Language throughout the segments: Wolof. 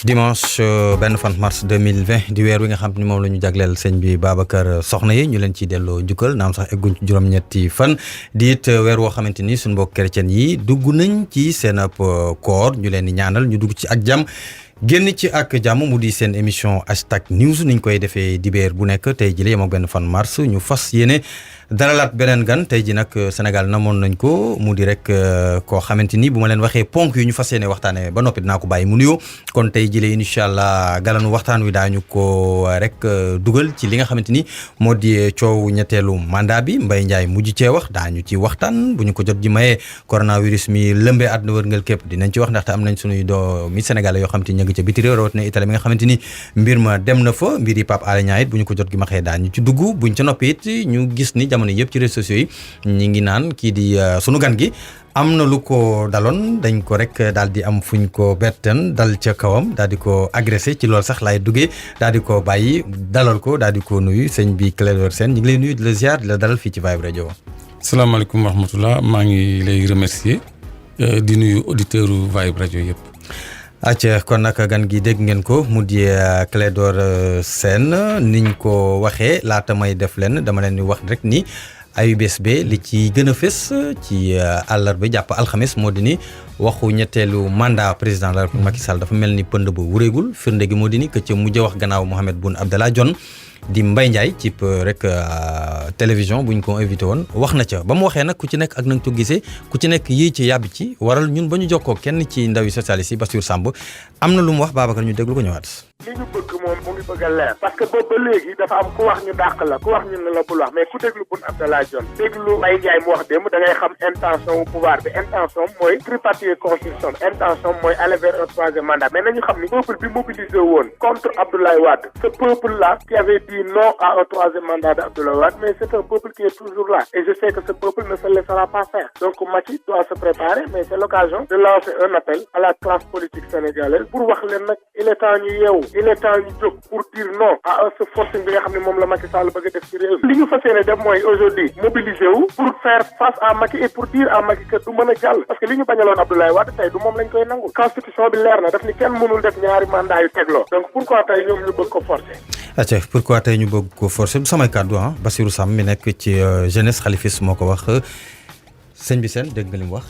dimanche benn fan mars 2020 di weer wi nga xam ni moom la ñu jagleel sëñ bi Babacar Soxna yi ñu leen ciy delloo njukkal naam sax egguñ ci juróom-ñetti fan di it weer woo xamante ni suñu mbokk chrétien yi dugg nañ ci seen ab koor ñu leen di ñaanal ñu dugg ci ak jàmm génn ci ak jàmm mu di seen émission hashtag news niñ koy defee dibéer bu nekk tey jii la yem ak benn fan mars ñu fas yéene dalalaat beneen gan tey ji nag Sénégal namoon nañ ko mu di rek koo xamante ni bu ma leen waxee ponk yu ñu fas yéene waxtaanee ba noppi dinaa ko bàyyi mu nuyoo kon tey jii la incha allah galanu waxtaan wi daañu ko rek dugal ci li nga xamante ni moo di coow ñetteelu mandat bi Mbaye Ndiaye mujj cee wax daañu ci waxtaan bu ñu ko jot ji mayee coronavirus mi lëmbee àdduna wërngal képp dinañ ci wax ndaxte am nañ suñuy doomi sénégalais yoo xamante ni ñu ngi ca biti réew rawatina Italie mi nga xamante ni mbir ma dem na fa mbir yi Pape Alé Niang it bu ñu ko jot gi maxee daañu ci dugg buñ ca noppi it ñu gis ni jamono yëpp ci réseaux sociaux yi ñi ngi naan kii di sunu gan gi am na lu ko daloon dañ ko rek daal di am fuñ ko betten dal ca kawam daal di ko agressé ci loolu sax laay duggee daal di ko bàyyi dalal ko daal di ko nuyu sëñ bi Clédor Sène ñu ngi lay nuyu di la ziar di la dalal fii ci Vibe Radio. salaamaaleykum wa rahmatulah maa ngi lay remercier di nuyu auditeurs u Vibe Radio yëpp. acca kon nag gan gi dégg ngeen ko mu di Clédor Sène niñ ko waxee laata may def leen dama leen di wax rek ni AIBSB li ci gën a fës ci àllarba jàpp alxames moo di ni waxu ñetteelu mandat président de la République Macky Sall dafa mel ni pënd bu wuréegul firnde gi moo di ni que ca mujj wax gannaaw Mohamed Boun Abdallah Dionne di Mbaye Ndiaye ci rek télévision buñ ko invité woon wax na ca ba mu waxee nag ku ci nekk ak na nga ko gisee ku ci nekk yii ci yàbbi ci waral ñun ba ñu jokkoo kenn ci ndawi socialiste yi Bassirou Samb am na lu mu wax Babacar ñu déglu ko ñëwaat. li ñu bëgg moom mu ngi bëgg a leer parce que boobu ba léegi dafa am ku wax ñu dàq la ku wax ñu ne la bul wax mais ku déglu Boun Abdallah Dionne déglu Mbaye Ndiaye mu wax démb da ngay xam intention wu pouvoir bi intention mooy tripartite constitution intention mooy aller vers un troisième mandat mais nañu xam ni peuple bi mobilisé woon contre Abdoulaye Wade ce peuple là qui avait dit non à un troisième mandat d'Abdoulaye Wade mais c'est un peuple qui est toujours là et je sais que ce peuple ne se laissera pas faire donc Macky doit se préparer mais c'est l'occasion de lancer un appel à la classe politique sénégalaise pour wax leen nag il est temps ñu yeewu il est temps ñu jóg pour dire non à ce forcing bi nga xam ne moom la Macky Sall bëgg a def ci réew li ñu fas yéene def mooy aujourd'hui mobiliser wu pour faire face à Macky et pour dire à Macky que du mën a jàll parce que li ñu bañaloon Abdoulaye Wade tey du moom lañ koy nangul constitution bi leer na daf ni kenn mënul def ñaari mandat yu tegloo donc pourquoi tey ñoom ñu bëgg ko forcer. acca pourquoi tey ñu bëgg ko forcer du samay kàddu Bassirou Samb mi nekk ci jeunesse xalifis moo ko wax sëñ bi seen dégg nga li mu wax.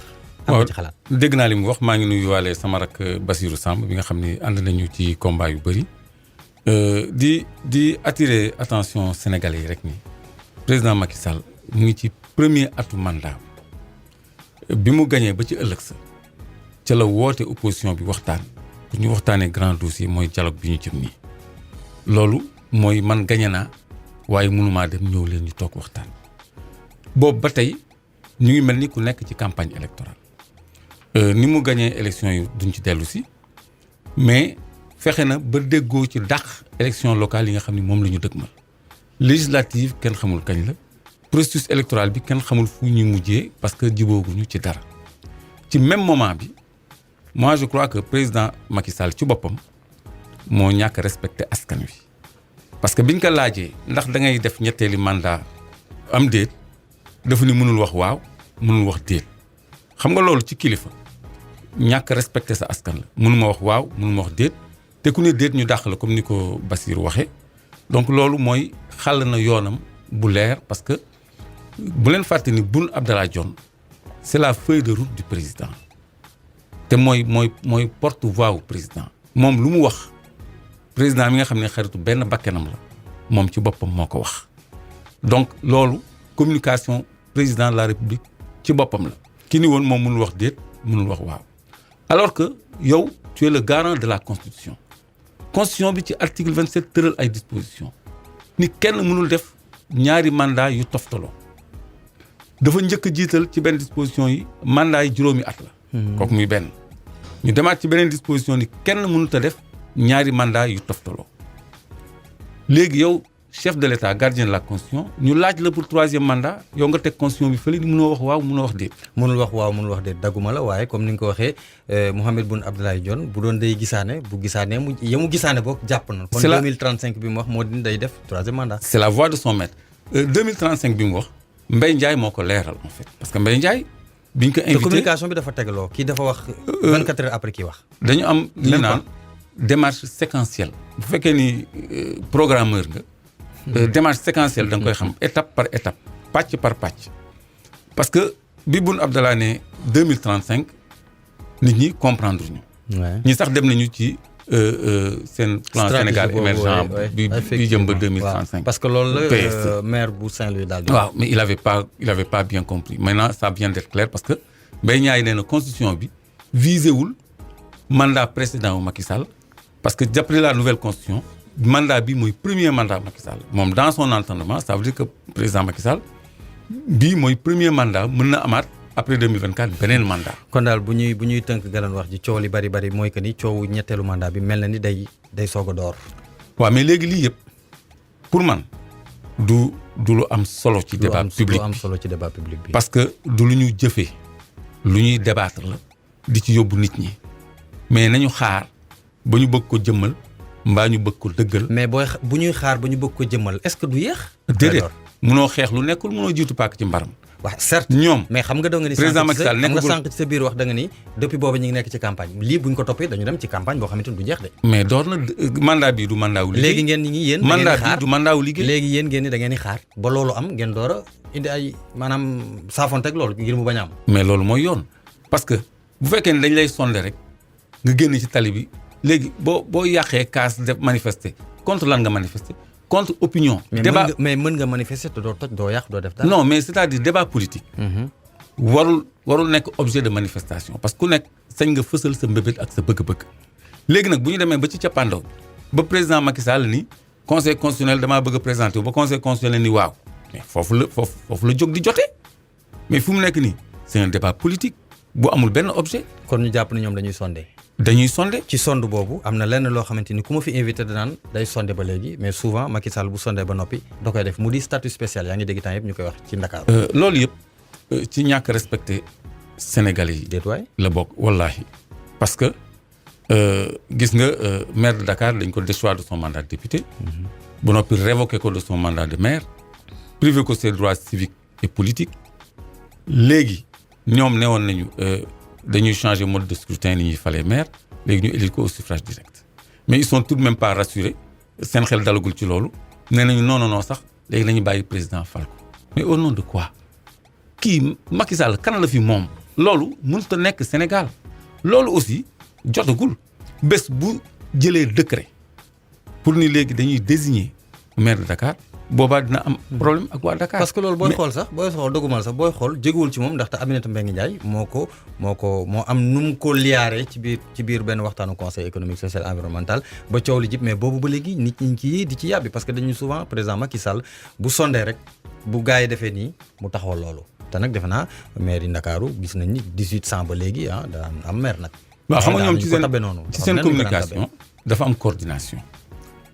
am ci xalaat dégg naa li mu wax maa ngi nuyuwaale sama rak Bassirou Samb bi nga xam ne ànd nañu ci combat yu bëri di attirer attention sénégalais yi rek ni président Macky Sall mu ngi ci premier atu mandat bi mu gañee ba ci ëllëg sa ca la woote opposition bi waxtaan pour ñu waxtaanee grand dossier mooy dialogue bi ñu jëm nii loolu mooy man gañe naa waaye mënumaa dem ñëw leen ñu toog waxtaan boobu ba tey ñu ngi mel ni ku nekk ci campagne électorale ni mu gañee élection yi duñ ci dellu si mais fexe na ba déggoo ci dàq élection locale yi nga xam ne moom la ñu dëgmal législative kenn xamul kañ la processus électoral bi kenn xamul fu ñu mujjee parce que jibooguñu ci dara ci même moment bi moi je crois que président Macky Sall ci boppam moo ñàkk respecté askan wi parce que biñ ko laajee ndax da ngay def ñetteeli mandat am déet dafa ni mënul wax waaw mënul wax déet xam nga loolu ci kilifa ñàkk respecté sa askan la mënuma wax waaw mënuma wax déet te ku ne déet ñu dàq la comme ni ko Bassirou waxee donc loolu mooy xàll na yoonam bu leer parce que bu leen fàtte ni Boun Abdallah Dionne c'est la feuille de route du président te mooy porte-voix wu président moom lu mu wax président mi nga xam ne xaritu benn bakkanam la moom ci boppam moo ko wax donc loolu communication président de la république ci boppam la ki ni woon moom mënul wax déet mënul wax waaw alors que yow tu es le garant de la constitution bi ci article 27 tëral ay dispositions ni kenn mënul def ñaari mandat yu toftaloo dafa njëkk a jiital ci benn disposition yi mandat yi juróomi at la kooku muy benn ñu demaat ci beneen disposition ni kenn mënut a def ñaari mandat yu toftaloo léegi yow chef de l'État gardien de la constitution ñu laaj la pour troisième mandat yow nga teg constitution bi fële ni mënoo wax waaw mënoo wax déet. mënul wax waaw mënul wax déet dagguma la waaye comme ni nga ko waxee Mohamed Boun Abdallah Dionne bu doon day gisaane bu gisaane mu gisaane boog jàpp na. kon 2035 bi mu wax moo di day def troisième mandat. c'est la voix de son maître 2035 bi mu wax Mbaye Ndiaye moo ko leeral en fait parce que Mbaye Ndiaye biñ ko invité te communication bi dafa tegaloo kii dafa wax 24 heures après kii wax. dañu am li naan démarche séquentielle bu fekkee ni programmeur nga démarche séquentielle da nga koy xam étape par étape pàcc par pàcc parce que bi Boun Abdallah ne 2035 nit ñi comprendre ñu ñi sax dem nañu ci seen plan Sénégal émergent bi jëm ba 2035 parce que loolu la maire bu Saint-Louis daal di waaw mais il avait pas bien compris maintenant ça vient d'être clair parce que Mbaye Ndiaye nee na constitution bi visé wul mandat précédent wu Macky Sall parce que d'après la nouvelle constitution mandat bi mooy premier mandat Macky Sall moom dans son entendement ça veut dire que président Macky Sall bii mooy premier mandat mën na amaat après 2024 beneen mandat. kon daal bu ñuy tënk galan wax ji coow li bari mooy que ni coowu ñetteelu mandat bi mel na ni day soog a door. waaw mais léegi lii yëpp pour man du lu am solo ci débat public du am solo ci débat public bi. parce que du lu ñu jëfee lu ñuy débattre la di ci yóbbu nit ñi mais nañu xaar ba ñu bëgg ko jëmmal mbaa ñu bëgg ko dëggal. mais bu ñuy xaar ba ñu bëgg ko jëmmal est-ce que du yéex. déedéet munoo xeex lu nekkul munoo jiitu paak ci mbaram. waaw certes ñoom mais xam nga da nga ni président Macky Sall nekkul sànq ci sa biir wax da nga ni depuis boobu ñu ngi nekk ci campagne lii buñ ko toppee dañu dem ci campagne boo xamante ni du jeex de. mais door na mandat bi du mandat wu liggéey léegi ngeen ni yéen mandat bi du mandat wu liggéey léegi yéen ngeen ni da ngeen di xaar ba loolu am ngeen door a indi ay maanaam saafonteeg loolu ngir mu bañ a am. mais loolu mooy yoon parce que bu fekkee ne dañ lay sondé rek nga génn ci tali bi léegi boo yàqee kaas def manifester contre lan nga manifester contre opinion. débat mais mën nga manifester te doo toj doo yàq doo def dara. non mais c'est-à-dire débat politique. warul nekk objet de manifestation parce que ku nekk sañ nga fësal sa mbébét ak sa bëgg-bëgg. léegi nag bu ñu demee ba ci cappaandaw ba président Macky Sall ni conseil constitutionnel damaa bëgg a présenter ba conseil constitutionnel ni waaw mais foofu la jóg di jotee mais fu mu nekk nii c'est un débat politique bu amul benn objet. kon ñu jàpp ne ñoom dañuy sondé. ci sonde boobu am na lenn loo xamante ni ku ma fi invité danaan day sondé ba léegi mais souvent Macky Sall bu sondé ba noppi da koy def mu di statut spécial yaa ngi dégg temps yëpp ñu koy wax ci Ndakaaru. loolu yëpp ci ñàkk respecté Sénégalais yi. déet waay la bokk wallaahi parce que gis nga maire de Dakar dañ ko déchoir de son mandat de député. ba noppi révoqué ko de son mandat de maire. privé ko ses droits civiques et politiques. léegi ñoom newoon nañu. dañuy changer mode de scrutin ni ñuy falee maire léegi ñu élire ko au suffrage direct mais ils sont tout de même pas rassurés seen xel dalagul ci loolu nee nañu non sax léegi nañu bàyyi président fal ko mais au nom de quoi kii Macky Sall kan la fi moom loolu mënut a nekk Sénégal loolu aussi jotagul bés bu jëlee décret pour ni léegi dañuy désigner maire de Dakar boobaa dina am problème ak waa Dakar. parce que loolu booy xool doggumal sax booy xool jéguwul ci moom ndaxte Aminata Mbengue Ndiaye moo am nu mu ko liyaaree ci biir benn waxtaanu conseil économique social environnemental ba coow li jib mais boobu ba léegi nit ñi ci di ci yàbbi parce que dañu souvent président Macky Sall bu sondee rek bu gars yi defee nii mu taxawal loolu te nag defe naa maire yi Ndakaaru gis nañ ni 1800 ba léegi daan am maire nag. waaw xam nga ñoom ci seen communication dafa am coordination.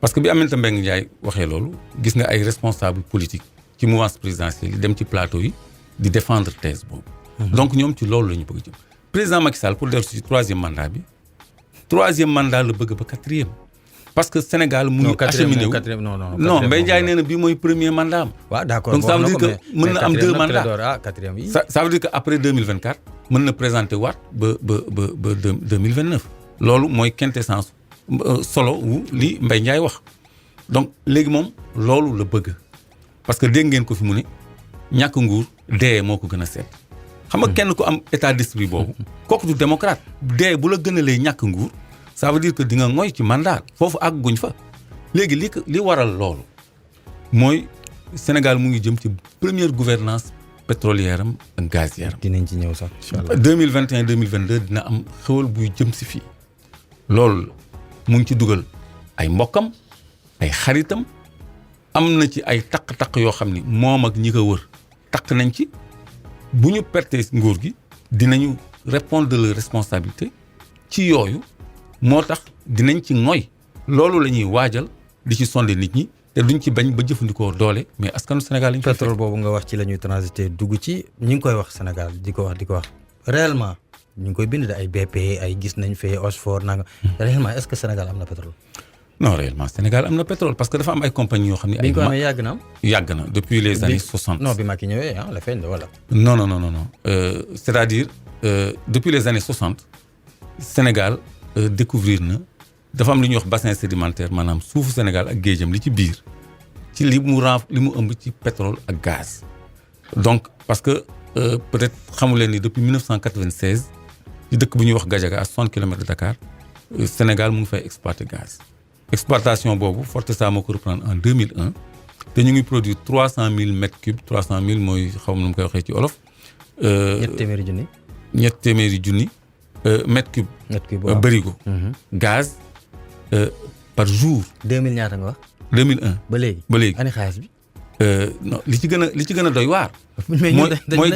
parce que bi Aminata Mbengue Ndiaye waxee loolu gis nga ay responsables politiques ci mouvance présidentielle yi dem ci plateau yi di défendre thèse boobu. donc ñoom ci loolu la ñu bëgg a jëm. président Macky Sall pour dellu ci troisième mandat la bëgg ba quatrième. parce que Sénégal mu ngi acheminé wu non Mbaye Ndiaye nee na bii mooy premier mandat am. waaw d'accord donc ça veut dire que mën na am 2 mandats quatrième yi. ça veut dire que après 2024 mën na présenter waat ba 2029. loolu mooy quintessence solo wu li Mbaye Ndiaye wax donc léegi moom loolu la bëgg parce que dégg ngeen ko fi mu ne ñàkk nguur dee moo ko gën a seet xam nga kenn ku am état d'esprit boobu kooku du démocrate dee bu la gënalee ñàkk nguur ça veut dire que di nga ngoy ci mandat foofu àgguñ fa léegi li waral loolu mooy Sénégal mu ngi jëm ci première gouvernance pétrolière am ak gazière am. dinañ ci ñëw sax incha allah 2021 2022 dina am xéwal buy jëm si fii loolu mu ngi ci dugal ay mbokkam ay xaritam am na ci ay taq-taq yoo xam ni moom ak ñi ko wër taq nañ ci bu ñu perte nguur gi dinañu répondre de leur responsabilité ci yooyu moo tax dinañ ci ngoy loolu la ñuy waajal di ci sonder nit ñi te duñ ci bañ ba jëfandikoo doole mais askanu Sénégal lañ koy pétrole boobu nga wax ci la ñuy transiter dugg ci ñi ngi koy wax Sénégal di ko wax réellement ñu ngi koy bind ay BP ay gis nañ fee Osfor nanga réellement est-ce que Sénégal am na pétrole. non réellement Sénégal am na pétrole parce que dafa am ay compagnies yoo xam ne. bi ñu ko amee yàgg na. yàgg na depuis les années 60. non bi Macky ñëwee la fin de voilà. non c'est-à-dire depuis les années 60 Sénégal découvrir na dafa am lu ñuy wax bassin sédimentaire maanaam suufu Sénégal ak géejam li ci biir ci li mu ëmb ci pétrole ak gaz. donc parce que peut-être xamu leen ni depuis 1996 ci dëkk bu ñuy wax Gadiaga à 60 kilomètres de Dakar Sénégal mu ngi fay exploiter gaz. exploitation boobu Fortesa moo ko reprendre en 2001 te ñu ngi produire 300 000 mètres cubes 300 000 mooy xaw ma nu mu koy waxee ci olof. ñett téeméeri junni mètre cube. waaw bërigo. gaz par jour. 2000 ñaata nga wax. 2001 ba léegi ani xaalis bi. non li ci gën a doy waar. mooy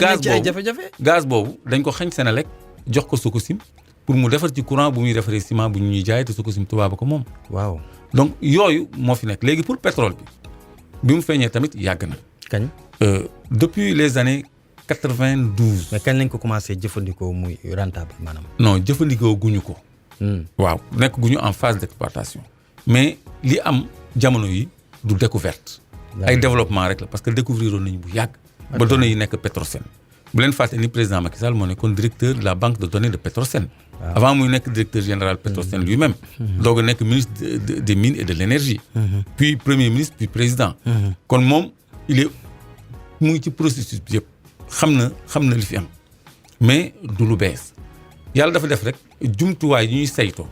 gaz boobu dañ ko xañ Senelec jox ko Sococim pour mu defar ci courant bu muy defaree ciment bu ñuy jaay te Sococim tubaab ko moom. waaw donc yooyu moo fi nekk léegi pour pétrole bi mu feeñee tamit yàgg na. kañ. depuis les années 92. mais kañ lañ ko commencé jëfandikoo muy rentable maanaam. non jëfandikoo guñu ko. waaw nekk guñu en phase d'exploitation. mais li am jamono yi du découverte. ay développement rek la parce que découvrir woon nañu bu yàgg. ba données yi nekk Petrosen. bu leen fàtte ni président Macky Sall moo nekkoon directeur de la banque de données de Petrosen. avant muy nekk directeur général Petrosen lui-même. doog a nekk ministre des mines et de l'énergie. puis premier ministre puis président. kon moom mu ngi ci processus bi yëpp xam na li fi am mais du lu bees yàlla dafa def rek jumtuwaay yi ñuy saytoo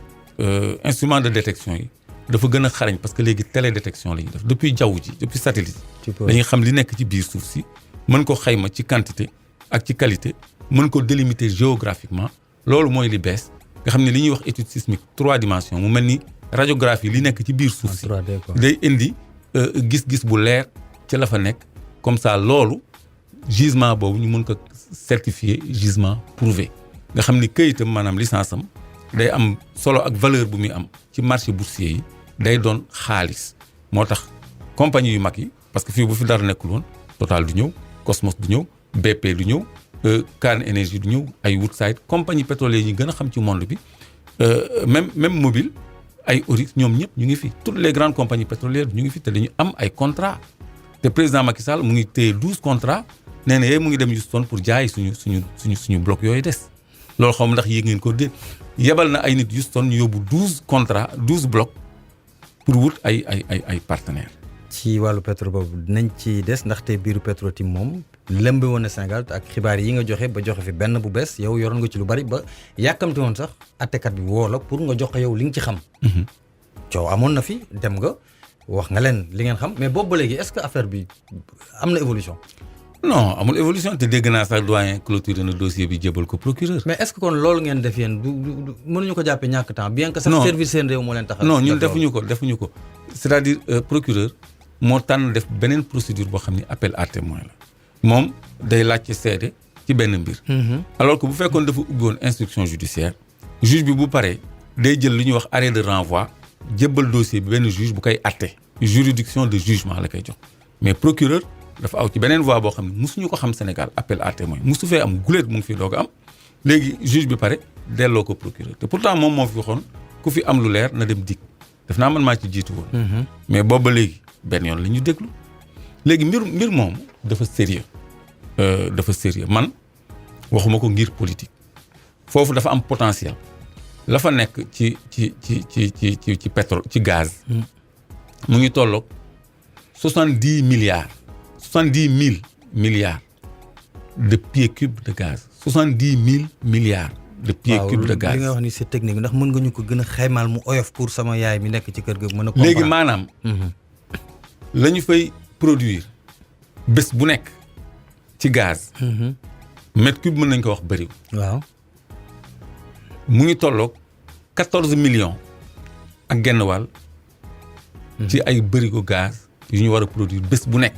instrument de détection yi dafa gën a xarañ parce que léegi télédétection la ñuy def depuis jaww ji depuis satellite dañuy xam li nekk ci biir suuf si mën ko xayma ci quantité ak ci qualité mën ko délimiter géographiquement loolu mooy li bees nga xam ne li ñuy wax étude sismique 3 dimensions mu mel ni radiographie li nekk ci biir suuf si day indi gis-gis bu leer ci la fa nekk comme ça loolu gisement boobu ñu mën ko certifier gisement prouvé nga xam ni këyitam maanaam licence am day am solo ak valeur bu muy am ci marché boursier yi day doon xaalis moo tax compagnie yu mag yi parce que fii bu fi dara nekkul woon Total du ñëw Cosmos du ñëw BP du ñëw Cairn Energy du ñëw ay Woodside compagnie pétrolière yi ñu gën a xam ci monde bi même mobile ay Oryx ñoom ñëpp ñu ngi fi toutes les grandes compagnies pétrolières ñu ngi fi te dañu am ay contrats te président Macky Sall mu ngi téye 12 contrats nee na mu ngi dem Houston pour jaay suñu bloc yooyu des loolu xaw ma ndax yéeg ngeen ko déet yebal na ay nit Houston ñu yóbbu 12 contrats 12 blocs pour wut ay partenaires. ci wàllu pétrole boobu dinañ ci des ndaxte biiru Petro-Tim moom lëmbe woon na Sénégal ak xibaar yi nga joxe ba joxe fi benn bu bees yow yoroon nga ci lu bari ba yàkkamti woon sax attekat bi woo la pour nga jox ko yow li nga ci xam. coow amoon na fi dem nga. wax nga leen li ngeen xam mais boobu ba léegi est-ce que affaire bi am na évolution. non amul évolution te dégg naa sax doyen clôturé na dossier bi jébal ko procureur. mais est-ce que kon loolu ngeen def yéen du mënuñu ko jàppee ñàkk temps bien que. sax service seen réew moo leen tax. non ñun defuñu ko c'est-à-dire procureur moo tànn def beneen procédure boo xam ni appel à témoin la moom day laajte seede ci benn mbir. alors que bu fekkoon dafa ubbi woon instruction judiciaire juge bi bu paree day jël lu ñuy wax arrêt de renvoi. jébbal dossier bi benn juge bu koy atte juridiction de jugement la koy jox mais procureur dafa aw ci beneen voie boo xam ne musuñu ko xam Sénégal appel à témoin musu fee am guléet mu ngi fii doog a am léegi juge bi pare delloo ko procureur te pourtant moom moo fi waxoon ku fi am lu leer na dem dik def naa man maa ci jiitu woon mais boobu ba léegi benn yoon la ñu déglu léegi mbir moomu dafa sérieux man waxuma ko ngir politique foofu dafa am potentiel la fa nekk ci pétrole ci gaz mu ngi tolloog 70 000 milliards de pieds cubes de gaz 70 000 milliards de pieds cubes de gaz. li nga wax ni c'est technique ndax mën nga ñu ko gën a xaymaal mu oyof pour sama yaay mi nekk ci kër ga mën a. léegi maanaam. la ñu fay produire bés bu nekk ci gaz. mètre cube mën nañ ko wax bëriw. waaw. mu ngi tolloog 14 millions ak genn wàll. ci ay bërigo gaz yu ñu war a produire bés bu nekk.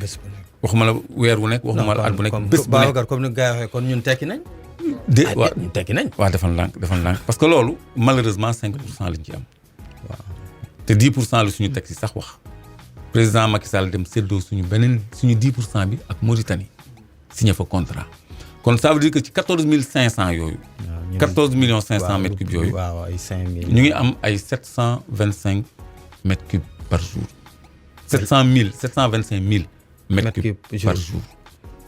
waxuma la weer bu nekk waxuma la at bu nekk bés bu nekk. Babacar comme ni gars yi waxee kon ñun tekki nañ. waaw ñun tekki nañ. waaw defal ndànk parce que loolu malheureusement 5% lañ ci am. waaw te 10% la suñu texte yi sax wax. président Macky Sall dem séddoo suñu 10% bi ak Mauritanie signé fa contrat kon ça veut dire que ci 14 500 yooyu. 14 500 mètres cubes yooyu. waaw ay 5 000. ñu ngi am ay 725 mètres cubes par jour. 725 000 mètres cubes par jour.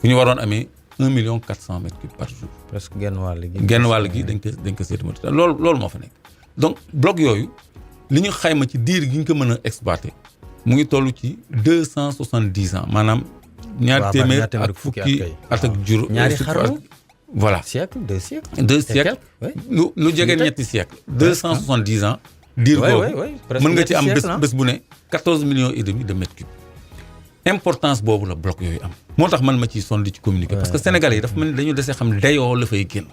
fu ñu waroon amee 1 400 000 mètres cubes par jour. presque genn wàll gi. genn wàll gi dañ ko séddoo loolu moo fa nekk. donc bloc yooyu li ñu xayma ci diir gi ñu ko mën a exploiter mu ngi toll ci 270 ans maanaam ñaar téeméer ak fukki at ak juróom ñaari xarnu voilà siècle 2 siècles lu jege ñetti siècle 270 ans diir boobu mën nga ci am bés bu ne 14 millions et demi de mètres cubes importance boobu la bloc yooyu am moo tax man ma ciy sonn di ci communiquer parce que sénégalais yi dafa mel ni dañu desee xam dayoo la fay génn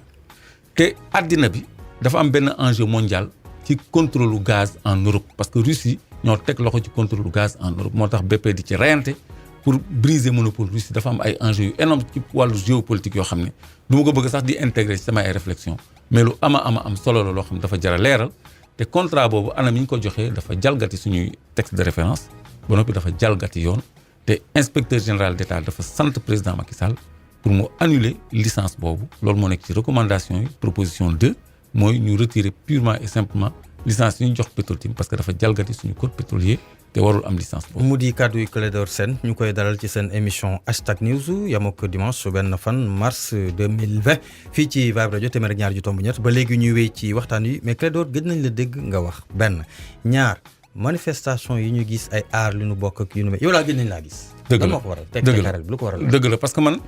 te àddina bi dafa am benn enjeu mondial ci contrôle gaz en Europe parce que Russie ñoo teg loxo ci contrôle gaz en Europe moo tax BP di ci reyante pour briser monopole Russie dafa am ay enjeux yu énorme ci wàllu géopolitique yoo xam ne du ma ko bëgg sax di intégrer ci sama ay réflexion mais lu am solo la loo xam ne dafa jar a leeral te contrat boobu anam yi ñu ko joxee dafa jalgati suñuy texte de référence ba noppi dafa jalgati yoon te inspecteur général d'État dafa sant président Macky Sall pour mu annuler licence boobu loolu moo nekk ci recommandation yi proposition 2 mooy ñu retirer purement et simplement licence yi ñu jox Petro-Tim parce que dafa jalgati suñu code pétrolier te warul am licence boobu. mu di kàddu yu Clédor Sène ñu koy dalal ci seen émission hashtag news yam ak dimanche benn fan mars 2020 fii ci Vibe Radio téeméer ak ñaar ju tomb ñett ba léegi ñuy wéy ci waxtaan wi mais Clédor gëj nañ la dégg nga wax benn ñaar manifestation yi ñu gis ay aar li ñu bokk ak yu nu mel yow laa gëj nañ laa gis. dëgg la moo ko waral tekkaral bi lu ko waral. dëgg la parce que man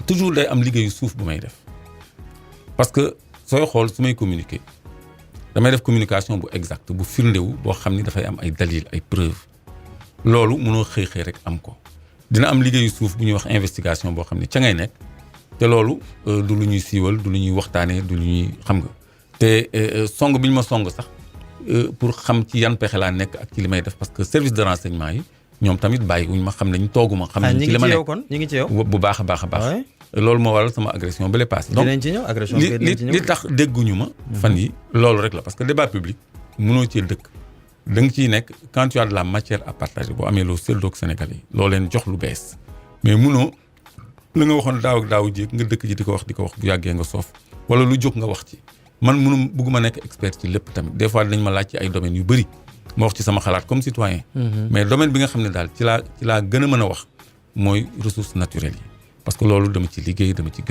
toujours day am liggéeyu suuf bu may def parce que sooy xool su may communiquer damay def communication bu exact bu firndewu boo xam ni dafay am ay dalil ay preuve loolu mënoo xëy rek am ko dina am liggéeyu suuf bu ñuy wax investigation boo xam ne ca ngay nekk te loolu du lu ñuy siiwal du lu ñuy waxtaanee du lu ñuy xam nga te song bi ñu ma song sax pour xam ci yan pexe laa nekk ak ci li may def parce que service de renseignement yi ñoom tamit bàyyi wuñ ma xam nañ tooguma xam nañ ci li ma nekk kon ñu ngi ci yow bu baax a baax loolu moo waral sama agression ba le passé donc dinañ ci ñëw agression li tax dégguñu ma fan yi loolu rek la parce que débat public mënoo cee dëkk da nga ciy nekk quand tu as de la matière à partager boo amee loo séddoog Sénégal yi loo leen jox lu bees mais mënoo la nga waxoon daaw ak daaw jéeg nga dëkk ji di ko wax bu yàggee nga soof wala lu jóg nga wax ci man bëgguma nekk expert ci lépp tamit des fois dinañ ma laaj ci ay domaines yu bëri ma wax ci sama xalaat comme citoyen mais domaine bi nga xam ne daal ci laa gën a mën a wax mooy ressources naturelles yi parce que loolu dama ci liggéey dama ci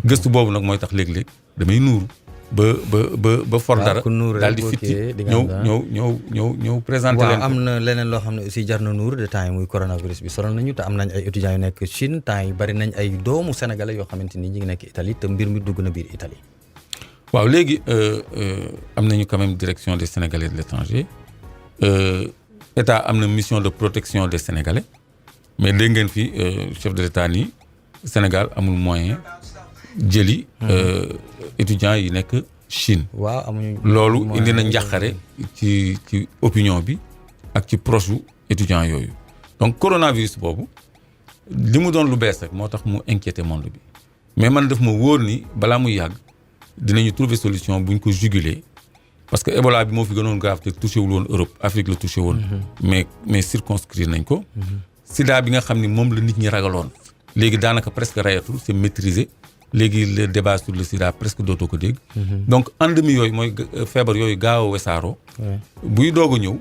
gëstu boobu nag mooy tax léeg-léeg damay nuuru ba for dara daal di fitti ñëw présenté leen am na leneen loo xam ne aussi jar na nuuru de temps yi muy coronavirus bi sonal nañu te am nañ ay étudiants yu nekk Chine temps yi bari nañ ay doomu sénégalais yoo xamante ni ñi ngi nekk Italie te mbir mi dugg na biir Italie waaw léegi am nañu quand même direction des Sénégalais de l'étranger état am na mission de protection des Sénégalais mais dégg ngeen fi chef de l'état nii Sénégal amul moyen jëli étudiants yi nekk Chine. waaw amuñu loolu indi na njàqare ci opinion bi ak ci proche yu étudiants yooyu donc coronavirus boobu li mu doon lu bees rek moo tax mu inquiété monde bi mais man daf ma wóor ni balaa muy yàgg dinañu trouver solution buñ ko juguler parce que Ebola bi moo fi gënoon grave te touché wul woon Europe Afrique la touché woon. mais circonscrire nañ ko. Sida bi nga xam ni moom la nit ñi ragaloon. léegi daanaka presque rayatul c'est maîtrisé léegi le débat sur le sida presque dootoo ko dégg. donc endémie yooyu mooy feebar yooyu gaaw a wesaaroo. buy doog a ñëw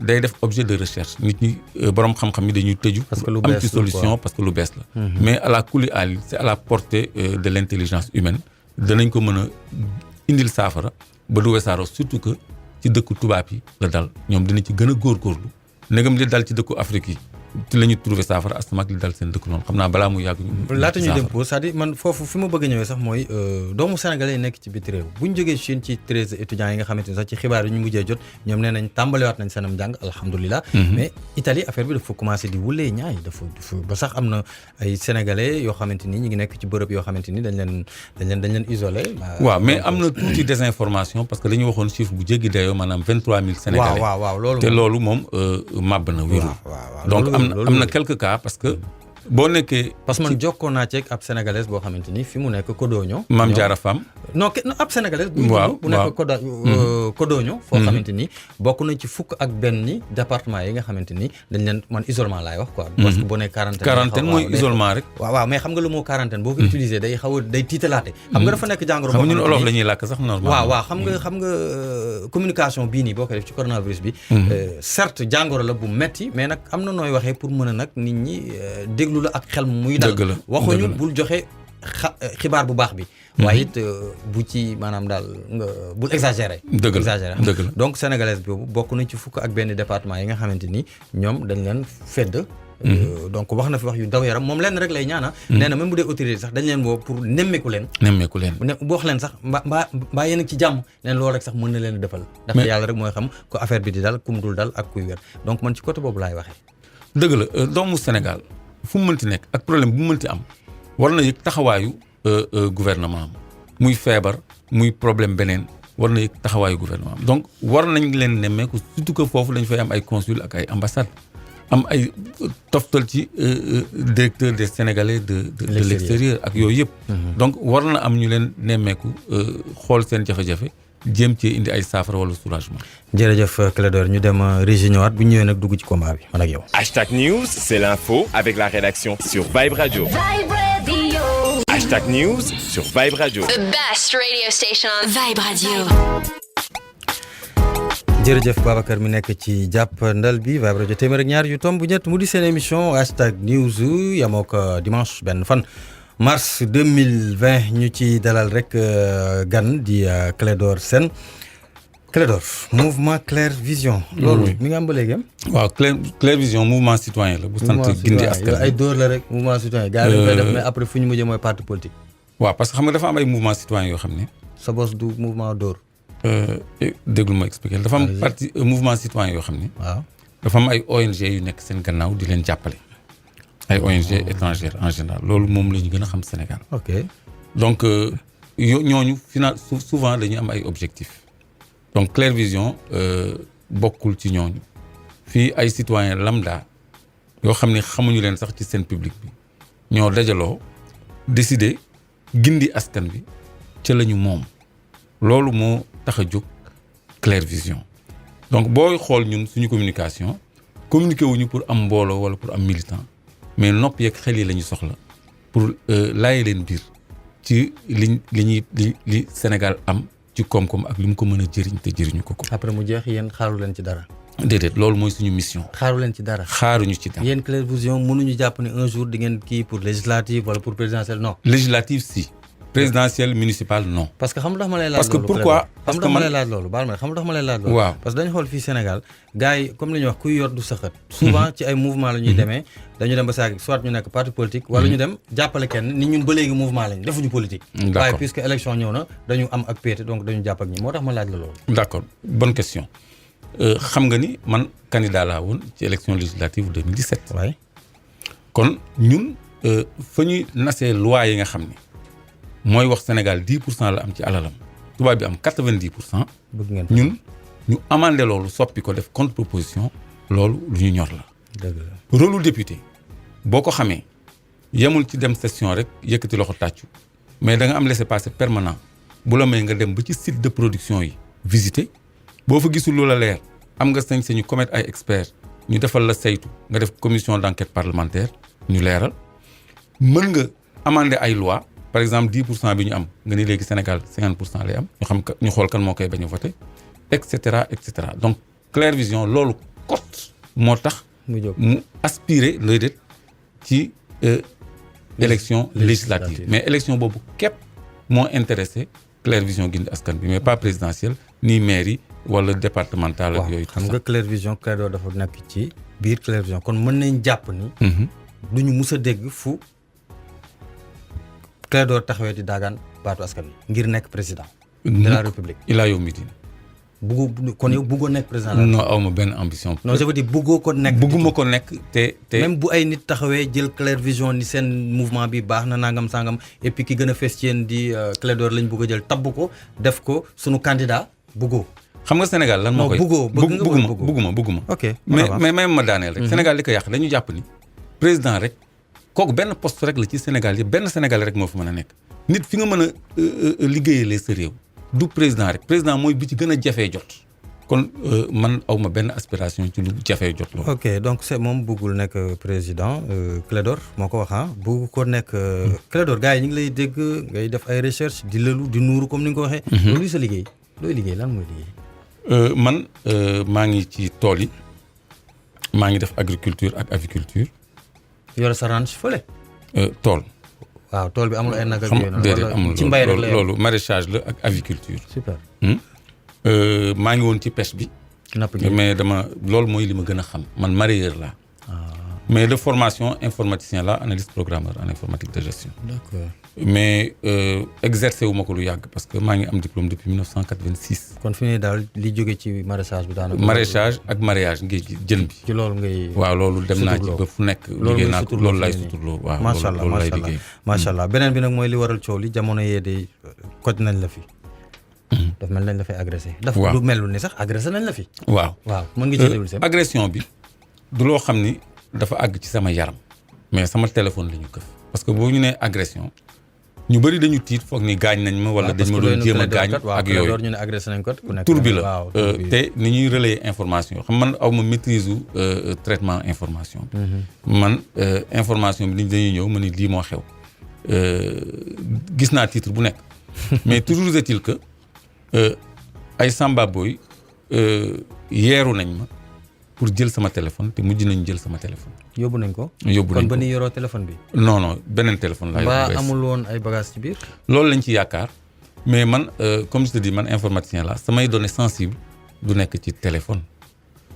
day def objet de recherche nit ñi borom xam-xam yi dañuy tëju. parce que lu am ci solution parce que lu bees la. mais à la kulli àll c'est à la portée de l'intelligence humaine danañ ko mën a indil saafara ba du wesaaroo surtout que ci dëkku tubaab yi la dal ñoom dina ci gën a góorgóorlu ndegam li dal ci dëkku Afrique yi. ci la ñu trouvé saafara astamak li dal seen dëkk noonu xam naa balaa muy yàgg ñu. laata ñuy dem pour c'est-à-dire man foofu fi ma bëgg a ñëwee sax mooy doomu sénégalais yi nekk ci biti réew bu ñu jógee Chine ci 13 étudiants yi nga xamante ni sax ci xibaar yi ñu mujjee jot ñoom nee nañ tàmbaliwaat nañ seenam njàng alhamdulilah. mais Italie affaire bi dafa commencé di wulee ñaay dafa ba sax am na ay sénégalais yoo xamante ni ñu ngi nekk ci bërëb yoo xamante ni dañ leen isolé. waaw mais am na tuuti désinformation parce que dañu waxoon chiffre bu jéggi dayoo maanaam 23000 sénégalais. waaw loolu te loolu moom màbb na wérul. donc am na quelques cas parce que boo nekkee. parce que man jokkoo naa ci ab sénégalaise boo xamante ni fi mu nekk Codogno. Mame Diarra Fam. non ab sénégalaise. waaw bu nekk Codogno. foo xamante ni bokk nañ ci fukk ak benn département yi nga xamante ni dañ leen man isolement laay wax quoi. parce que boo nee quarantaine mooy isolement rek. waaw mais xam nga lu moo quarantaine boo ko utilisé day xaw a day tiitalaate. xam nga dafa nekk jàngoro boo xam nga ñun olof la ñuy làkk sax normal. waaw xam nga communication bii nii boo ko def ci coronavirus bi. certes jàngoro la bu metti mais nag am na nooy waxee pour mën a nag nit ñi déglu la ak xel muy dal waxuñu bul joxe xibaar bu baax bi. waaye it bu ci maanaam daal nga bul exagéré. dëgg la exagéré dëgg la donc sénégalaise boobu bokk na ci fukk ak benn département yi nga xamante ni ñoom dañ leen fedd. donc wax na fi wax yu daw yaram moom lenn rek lay ñaana. nee na même bu dee autorité sax dañ leen woo pour nemmeeku leen. bu wax leen sax mbaa yéen a ci jàmm leen loolu rek sax mën na leen a defal. ndax yàlla rek mooy xam ko affaire bi di dal kum dul dal ak kuy wér donc man ci côté boobu laay waxee. dëgg la doomu Sénégal fu mu mënti nekk ak problème bu mu mënti am war na yëg taxawaayu gouvernement am muy feebar muy problème beneen war na yëg taxawaayu gouvernement am donc war nañ leen nemmeeku surtout que foofu lañ fay am ay consul ak ay ambassade am ay toftal ci directeur des Sénégalais de l'extérieur ak yooyu yëpp. donc war na am ñu leen nemmeeku xool seen jafe-jafe jéem cee indi ay saafara wala soulagement. jërëjëf Clédor ñu dem régi ñëwaat bu ñëwee nag dugg ci combat bi man ak yow. Hashtag News, c'est l'info avec la rédaction sur Vibe Radio. Hashtag News sur Vibe Radio. The best radio station on Vibe Radio. jërëjëf Babacar mi nekk ci jàppandal bi Vibe Radio téeméer ak ñaar yu tomb bu ñett mu di seen émission hashtag news yamoo ko dimanche benn fan mars 2020 ñu ci dalal rek gan di Clédor Sène Clédor mouvement Claire Vision. loolu mi nga am ba léegi am. waaw Claire Vision mouvement citoyen la bu sant gindi askan ay dóor la rek mouvement citoyen gars yi koy def mais après fu ñu mujjee mooy parti politique. waaw parce que xam nga dafa am ay mouvement citoyen yoo xam ne. sa bos du mouvement dóor. déglu ma expliquer dafa am parti mouvement citoyen yoo xam ne. waaw dafa am ay ONG yu nekk seen gannaaw di leen jàppale. ay ONG étrangères en général loolu moom la ñu gën a xam Sénégal. ok donc ñooñu souvent dañuy am ay objectifs. donc Claire Vision bokkul ci ñooñu fii ay citoyens lambda yoo xam ne xamuñu leen sax ci seen public bi ñoo dajaloo décider gindi askan bi ca la ñu moom loolu moo tax a jóg Claire Vision donc booy xool ñun suñu communication communiqué wuñu pour am mbooloo wala pour am militant mais nopp yeeg xel yi la ñu soxla pour laaye leen biir ci li Sénégal am ci koom-koom ak li mu ko mën a jëriñ te jëriñu ko. après mu jeex yéen xaaru leen ci dara. déedéet loolu mooy suñu mission. xaaru leen ci dara. xaaruñu ci dara. yéen Claire Vision mënuñu jàpp ne un jour di ngeen kii pour législative wala pour présidentielle non. législative si. présidentielle municipale non. parce que xam nga tax ma lay laaj. parce que pourquoi xam nga tax ma lay laaj loolu baal ma xam nga tax ma lay laaj loolu. waaw parce que dañu xool fii Sénégal gars yi comme li ñuy wax kuy yor du saxat. souvent ci ay mouvement la ñuy demee dañu dem ba saag soit ñu nekk parti politique. wala ñu dem jàppale kenn ni ñun ba léegi mouvement lañ defuñu politique. d'accord waaye puisque élection ñëw na dañu am ak péete donc dañu jàpp ak ñi moo tax ma laaj la loolu. d'accord bonne question xam nga ni man candidat laa woon ci élection législative 2017. waay kon ñun fa ñuy nasee loi yi nga xam ne. mooy wax Sénégal 10% la am ci alalam tubaab bi am 90%. bëgg ngeen ñun ñu amandé loolu soppi ko def contre proposition loolu lu ñu ñor la. dëgg la rôle lu député boo ko xamee yemul ci dem session rek yëkkati loxo tàccu mais da nga am laissez-passer permanent bu la may nga dem ba ci site de production yi visiter boo fa gisul lu la leer am nga sañ-sañu commettre ay experts ñu defal la saytu nga def commission d'enquête parlementaire ñu leeral mën nga amandé ay loi par exemple 10% bi ñu am nga ni léegi Sénégal 50% lay am ñu xool kan moo koy bañ a voté et cetera et cetera donc Claire Vision loolu cote moo tax mu aspirer looy det ci élection législative mais élection boobu képp moo intéressé Claire Vision gindi askan bi mais pas présidentielle ni mairie wala départementale ak yooyu. xam nga Claire Vision Clédor dafa nekk ci biir Claire Vision kon mën nañ jàpp ni. du ñu mus a dégg fu. Clédor taxawee di daagaan baatu askan wi ngir nekk président. de la république ilaa yow mi bëggu kon yow bëggoo nekk président. non aw ma benn ambition. non je veux dire bëggoo ko nekk. bëgguma ko nekk te. même bu ay nit taxawee jël Claire Vision ni seen mouvement bi baax na nangam sangam et puis ki gën a fees ci yéen di Clédor lañ bëgg a jël tabb ko def ko sunu candidat bëggoo. xam nga Sénégal lan moo koy. bëgguma. ok mais même ma daaneel rek. Sénégal li ko yàq dañu jàpp ni président rek. kooku benn poste rek la ci Sénégal yi benn Sénégalais rek moo fi mën a nekk nit fi nga mën a liggéeyalee sa réew du président rek président mooy bi ci gën a jafee jot kon man awma benn aspiration ci lu jafee jot loolu. ok donc c'est moom bëggul nekk président Clédor moo ko wax bëgg ko nekk Clédor gars yi ñu ngi lay dégg ngay def ay recherche di lëlu di nuuru comme ni nga ko waxee. loolu sa liggéey looy liggéey lan mooy liggéey. man maa ngi ci tool yi maa ngi def agriculture ak aviculture. yore sa ranch fële. tool. waaw tool bi amul ay nag ak xam yooyu déedéet amul ci mbay rek la loolu maraîchage la ak aviculture. super. maa ngi woon ci pêche bi. napp gi mais loolu mooy li ma gën a xam man mareyeur laa. mais de formation informaticien la analyste programmeur en informatique de gestion. d'accord. mais exercé wu ma ko lu yàgg parce que maa ngi am diplôme depuis 1986. kon fi ne daal li jóge ci maraîchage bi daanaka. maraîchage ak mareyage géej gi jën bi. ci loolu ngay. waaw loolu dem naa ci ba fu nekk. liggéey naa ko loolu lay suturloo waaw. macha allah loolu lay liggéey. macha allah beneen bi nag mooy li waral coow li jamono yee de koj nañ la fi. daf mel nañ la fay agressé. waaw du melul ni sax agressé nañ la fi. waaw mën nga ci déglu seen. agression bi du loo xam ni dafa àgg ci sama yaram mais sama téléphone la ñu këf parce que boo ñu nee agression ñu bëri dañu tiit foog ni gaañ nañ ma wala dañ ma doon jéem a gaañ ak yooyu ñu ne agressé nañ ko ku nekk tur bi la te ni ñuy relayer information xam man aw ma maîtrise u traitement information man information bi nit dañuy ñëw ma ni lii moo xew gis naa titre bu nekk mais toujours est-il que ay samba boy yeeru nañ ma pour jël sama téléphone te mujj nañu jël sama téléphone. yóbbu nañ ko. kon ba ni yoroo téléphone bi. non beneen téléphone laa yor. ba amul woon ay bagages ci biir. loolu lañ ci yaakaar mais man comme je te dis man informaticien la samay données sensibles du nekk ci téléphone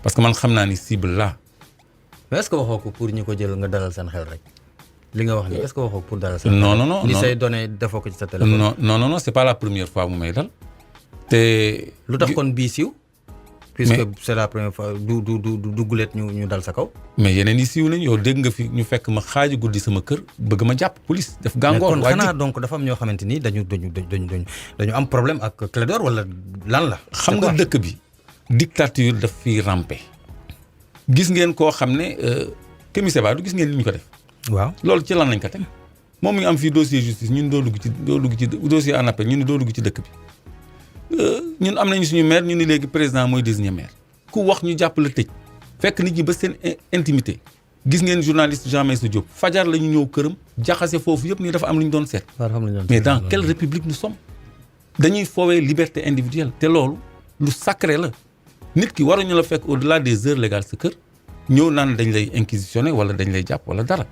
parce que man xam naa ni cible laa. mais est-ce que waxoo ko pour ñi ko jël nga dalal seen xel rek li nga wax ni est-ce que waxoo ko pour dalal seen xel. non li say données defoo ko ci sa téléphone. non c'est pas la première fois mu may dal te. lu tax kon bii siiw. puisque c'est la première fois du dugguleet ñu dal sa kaw. mais yeneen yi siiw nañ yow dégg nga fi ñu fekk ma xaaju guddi sama kër bëgg ma jàpp police def gàngoor. kon xanaa donc dafa am ñoo xamante ni dañu am problème ak Clédor wala lan la. xam nga dëkk bi dictature daf fi ramper. gis ngeen koo xam ne Kémi Séba du gis ngeen li ñu ko def. waaw loolu ci lan lañ ko teg moom mi ngi am fii dossier justice ñun doo dugg ci dossier en appel ñun doo dugg ci dëkk bi. ñun am nañu suñu maire ñu ni léegi président mooy désigner maire ku wax ñu jàpp la tëj fekk nit ñi ba seen intimité gis ngeen journaliste Jean Meissa Diop fajar la ñu ñëw këram jaxase foofu yëpp ni dafa am lu ñu doon seet. mais dans quelle république nous sommes dañuy foowee liberté individuelle te loolu lu sacré la nit ki waruñu la fekk au-delà des heures légales sa kër ñëw naan dañ lay inquisitionner wala dañ lay jàpp wala dara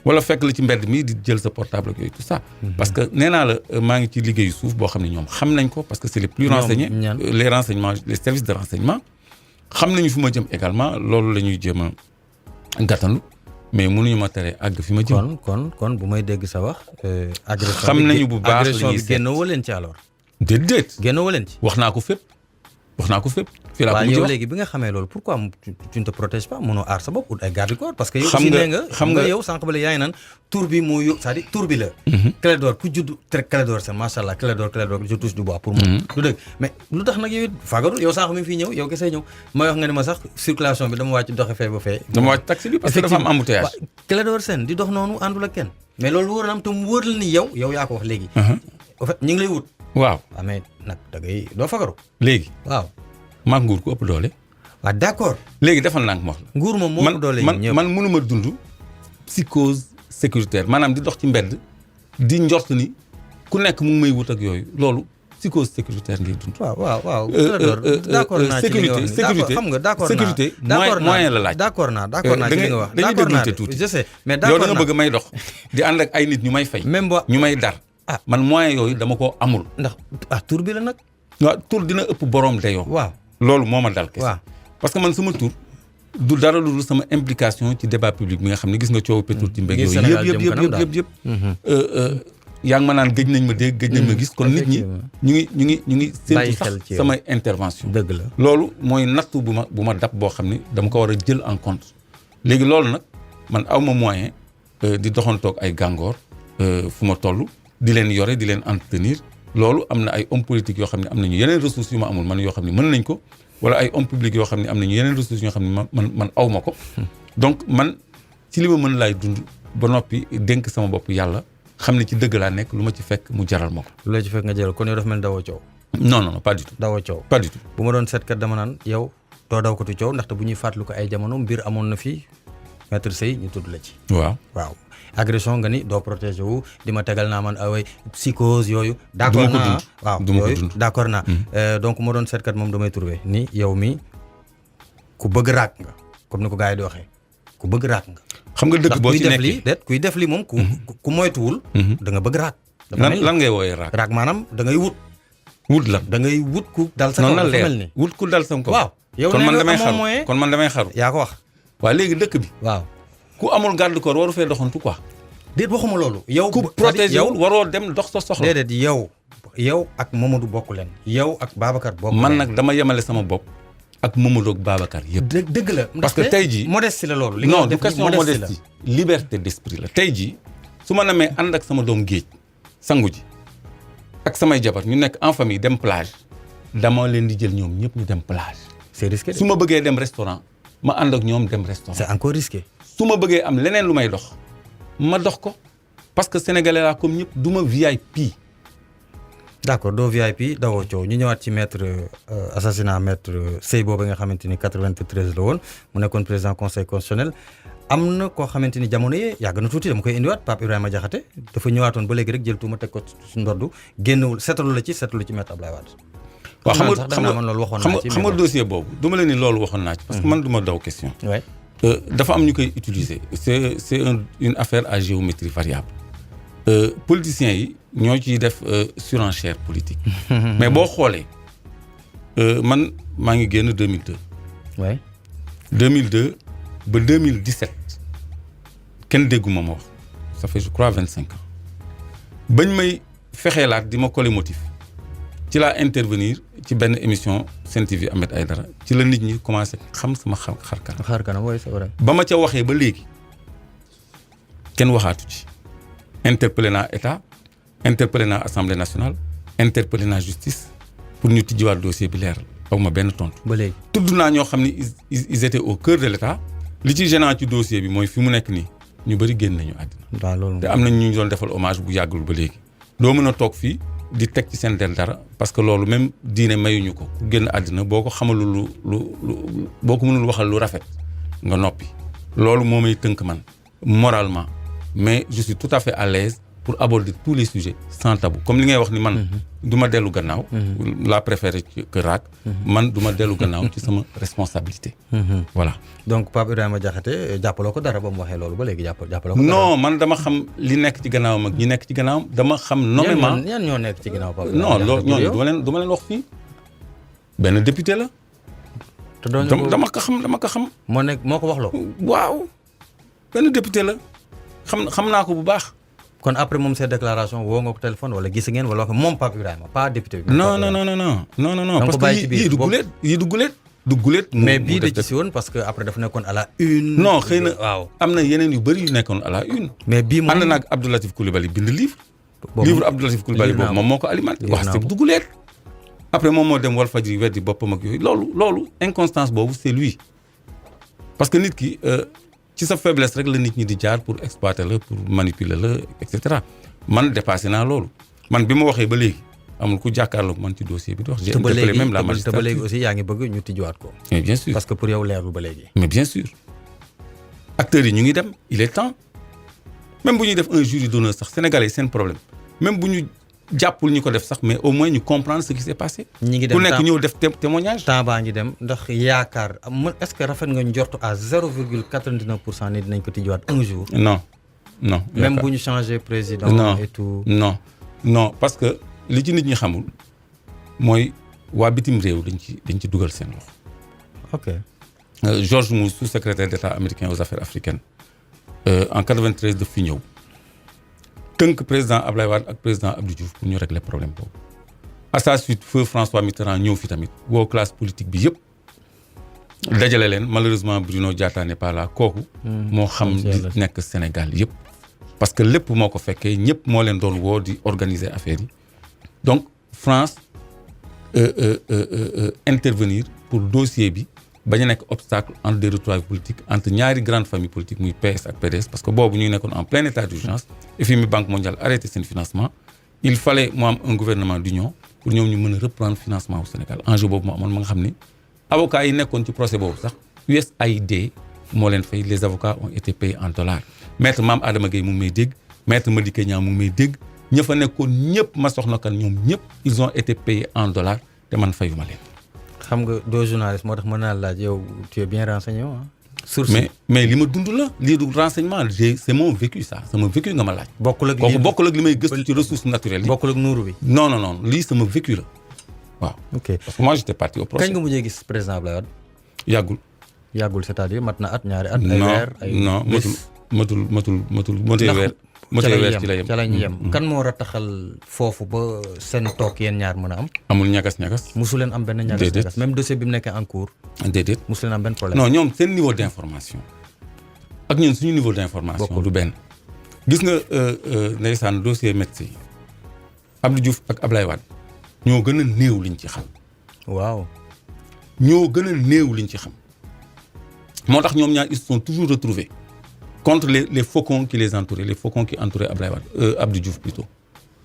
wala fekk la ci mbedd mi di jël sa portable ak yooyu tout ça. parce que nee naa la maa ngi ci liggéeyu suuf boo xam ne ñoom xam nañ ko parce que c'est les plus renseignés les renseignements les services de renseignement xam nañu fi ma jëm également loolu la ñuy jéem a gàttandu mais mënuñu ma tere àgg fi ma jëm. kon bu may dégg sa wax. agression xam nañu bu baax agression bi génnoo leen ci alors. déedéet génnoo leen ci. wax naa ko fépp. fii laa ko mujj yow léegi bi nga xamee loolu pourquoi tu ne te protèges pas mënoo aar sa bopp ut ay garde corps parce que yow xam nga yow sànq ba la yaa ngi naan tur bi moo yób c'est-à-dire tur bi la Clédor ku judd Clédor c'est macha allah Clédor je touche du bois pour moi du dëgg mais lu tax nag yow it fagaru yow sànq mi fii ñëw yow kese ñëw may wax nga ne ma sax circulation bi dama wàcc doxe fee ba fee dama wàcc taxi bi parce que dafa am embouteillage Clédor Sène di dox noonu àndul ak kenn mais loolu wóor na am te mu wóor la ni yow yaa ko wax léegi en fait ñu ngi lay wut waaw mais nag da ngay doo fagaru léegi waaw maag nguur ku ëpp doole. waaw d'accord. léegi defal naa ko ma wax la. nguur moom moo ëpp doole ñëpp man mënuma dund psychose sécuritaire maanaam di dox ci mbedd di njort ni ku nekk mu ngi may wut ak yooyu loolu psychose sécuritaire ngay dund. waaw. d'accord naa ci li nga wax sécurité xam nga d'accord naa sécurité moyen la laaj. d'accord naa ci li nga wax. dañuy déglunte tuuti je sais mais d'accord naa yow da nga bëgg may dox di ànd ak ay nit ñu may fay. même boo ñu may dar. man moyen yooyu dama koo amul. ndax tur bi la nag. waaw tur dina ëpp borom dayoo. waaw. loolu moo ma dal kese. waaw parce que man sama tur du dara lu dul sama implication ci débat public bi nga xam ne gis nga coow pétrole ci mbéy yooyu yëpp yaa ngi ma naan gëj nañ ma dégg gëj nañ ma gis kon nit ñi ñu ngi séntu sax samay intervention dëgg la loolu mooy nattu bu ma dab boo xam ne dama ko war a jël en compte léegi loolu nag man aw ma moyen di doxantoog ay gàngoor fu ma toll di leen yore di leen entretenir loolu am na ay hommes politiques yoo xam ne am nañu yeneen ressources yu ma amul man yoo xam ne mën nañ ko wala ay hommes publics yoo xam ne am nañu yeneen ressources yoo xam ne man aw ma ko donc man ci li ma mën laay dund ba noppi dénk sama bopp yàlla xam ne ci dëgg laa nekk lu ma ci fekk mu jaral ma ko. lu la ci fekk nga jaral kon yow dafa mel ni dawoo coow. non pas du tout. dawoo coow pas du tout. bu ma doon seetkat dama naan yow doo daw ko tu coow ndaxte bu ñuy fàttali ko ay jamono mbir amoon na fii maître Sey ñu tudd la ci. waaw. agression nga ni doo protéger wu di ma tegal naa man away psychose yooyu. d'accord naa waaw yooyu d'accord naa. donc moo doon seetkat moom damay trouver ni yow mi ku bëgg raak nga comme ni ko gars yi di waxee ku bëgg raak nga. xam nga dëkk boo ci nekkee kuy def lii moom ku moytuwul. da nga bëgg raak. lan ngay wooyee raak. raak maanaam da ngay wut. wut la da ngay wut ku dal sa kaw. noonu la dafa mel leer ni wut ku dal sa kaw. waaw yow kon nee man nga damay amoo xaru moyen. kon man damay xaru. yaa ko wax. waaw léegi dëkk bi. waaw ku amul garde corps waru fee doxantu quoi. déet waxuma loolu. yow ku protégé wul waroo dem dox sa soxla. déedéet yow ak Mamadou bokk leen. yow ak Babacar bokk leen. man nag dama yemale sama bopp ak Mamadou ak Babacar yëpp. dëgg la. parce que tey jii modestie la loolu. li non nga du def question modestie liberté d'esprit la. tey jii su ma namee ànd ak sama doom géej sangu ji ak samay jabar ñu nekk en famille dem plage dama leen di jël ñoom ñëpp ñu dem plage. c'est risqué su ma bëggee dem restaurant ma ànd ak ñoom dem restaurant. c'est encore risqué. su ma bëggee am leneen lu may dox ma dox ko parce que sénégalais laa comme ñëpp du ma VIP. d'accord doo VIP dawoo coow ñu ñëwaat ci maître assassinat maître Sèye boobu nga xamante ni 93 la woon mu nekkoon président conseil constitutionnel am na koo xamante ni jamono yee yàgg na tuuti dama koy indiwaat Pape Ibrahima Diakhaté dafa ñëwaatoon ba léegi rek jël tuuma teg ko su ndoddu génnewul seetalu la ci maître Abdoulaye Wade. waaw xam nga dossier boobu du ma leen ni loolu waxoon naa ci. parce que man du ma daw question. waay dafa am ñu koy utiliser c'est une affaire à géométrie variable. Politiciens yi ñoo ciy def surenchère politique. mais boo xoolee man maa ngi génn 2002. waay 2002 ba 2017 kenn dégguma ma wax ça fait je crois 25 ans bañ may fexeelaat di ma coller motif ci laa intervenir ci benn émission Sen TV Ahmed Aïdara ci la nit ñi commencé xam sama xar kanam. oui c'est vrai. ba ma ca waxee ba léegi kenn waxaatu ci. interpellé naa état interpellé naa assemblée nationale interpellé naa justice pour ñu tijjiwaat dossier bi leeral aw ma benn tontu. ba léegi tudd naa ñoo xam ni ils étaient au cœur de l'état li ci gênant ci dossier bi mooy fi mu nekk nii ñu bëri génn nañu àddina. waaw loolu te am nañ ñu doon defal hommage bu yàggul ba léegi. doo mën a toog fii di teg ci seen del dara parce que loolu même diine mayuñu ko ku génn àddina boo ko xamalul lu boo ko mënul waxal lu rafet nga noppi. loolu moo may tënk man moralement. mais je suis tout à fait à l'aise pour aborder tous les sujets sans tabou comme li ngay wax ni man du ma dellu gannaaw la préféré que raak man du ma dellu gannaaw ci sama responsabilité voilà donc Pape Ibrahima Diakhaté jàppaloo ko dara ba mu waxee loolu ba léegi jàppaloo ko dara non man dama xam li nekk ci gannaawam ak ñi nekk ci gannaawam dama xam nommément ñan ñoo nekk ci gannaaw Pape non loolu ñooñu du ma leen wax fii benn député la te doo dama ko xam moo ko wax loo waaw benn député la xam naa ko bu baax. kon après moom ces déclarations woo nga ko téléphone wala gis ngeen wala moom Pape Ibrahima pas député bi. non parce que yii du guleet. mais bii da ci si woon parce que après dafa nekkoon à la une. non xëy na waaw am na yeneen yu bëri yu nekkoon à la une. mais bii moom ànd naag Abdou Latif Coulibaly bind livre. livre Abdou Latif Coulibaly boobu moom moo ko alimenté. wax c'est du guleet. après moom moo dem Walfadjri weddi boppam ak yooyu loolu inconstance boobu c'est lui parce que nit ki. ci sa faiblesse rek la nit ñi di jaar pour exploiter la pour manipuler la et cetera man dépassé naa loolu man bi ma waxee ba léegi amul ku jàkkaarloo man ci dossier bi di wax. j'ai interpellé même la magistrature te ba léegi aussi yaa ngi bëgg ñu tijjiwaat ko. mais bien sûr parce que pour yow leerul ba léegi. mais bien sûr acteurs yi ñu ngi dem il est temps même bu ñuy def un jury d'honneur sax sénégalais seen problème même bu ñu jàppul ñu ko def sax mais au moins ñu comprendre ce qui s'est passé. ñi ngi dem ku nekk ñëw def témoignage. temps baa ngi dem ndax yaakaar est-ce que rafet nga njortu à 0,99% ne dinañ ko tijjiwaat un jour. non même bu ñu changé président. non et tout. non parce que li ci nit ñi xamul mooy waa bitim réew dañ ci dugal seen loxo. ok George Moose sous-secrétaire d'État américain aux affaires africaines en 93 daf fi ñëw. tënk président Abdoulaye Wade ak président Abdou Diouf pour ñu régler problème boobu à sa suite feu François Mitterrand ñëw fi tamit woo classe politique bi yëpp dajale leen malheureusement Bruno Diatta n'est pas là kooku moo xam di nekk Sénégal yëpp parce que lépp moo ko fekkee ñëpp moo leen doon woo di organiser affaire yi donc France intervenir pour dossier bi bañ a nekk obstacle entre des retrouvailles politiques entre ñaari grandes familles politiques muy PS ak PDS parce que boobu ñuy nekkoon en plein état d'urgence FMI Banque mondiale arrêté seen financement il fallait mu am un gouvernement d'union pour ñoom ñu mën a reprendre financement au Sénégal enjeu boobu moo amoon ma nga xam ni avocats yi nekkoon ci procès boobu sax USAID moo leen fay les avocats ont été payés en dollars maître Mame Adama Gueye mu ngi may dégg maître Madické Niang mu ngi may dégg ña fa nekkoon ñëpp ma soxna kan ñoom ñëpp ils ont été payés en dollars te man fayuma leen. xam nga doo journaliste moo tax mën naa laaj yow tu es bien renseigné ah. mais li ma dund la lii du renseignement c'est mon vécu ça sama vécu nga ma laaj. bokkul ak li may gëstu ci ressources naturelles yi. bokkul ak nuuru bi. non lii sama vécu la waaw. ok parce que moi j'étais parti au procès. kañ nga mujjee gis président Abdoulaye Wade. yàggul c'est-à-dire mat na at ñaari at. ay weer ay matul weer. ci la yem ca la ñu yem. kan moo rataxal foofu ba seen toog yéen ñaar mën a am. amul ñagas. musu leen am benn ñagas. même dossier bi mu nekkee en cours. déedéet musu leen am benn problème. non ñoom seen niveau d'information ak ñun suñu niveau d'information du benn. gis nga ndeysaan dossier médecin Abdou Diouf ak Ablaye Wade ñoo gën a néew liñ ci xam. waaw. ñoo gën a néew liñ ci xam. moo tax ñoom ñaar ils se sont toujours retrouvés contre les faucons qui les entouraient les faucons qui entouraient Ablaye Wade Abdou Diouf plutôt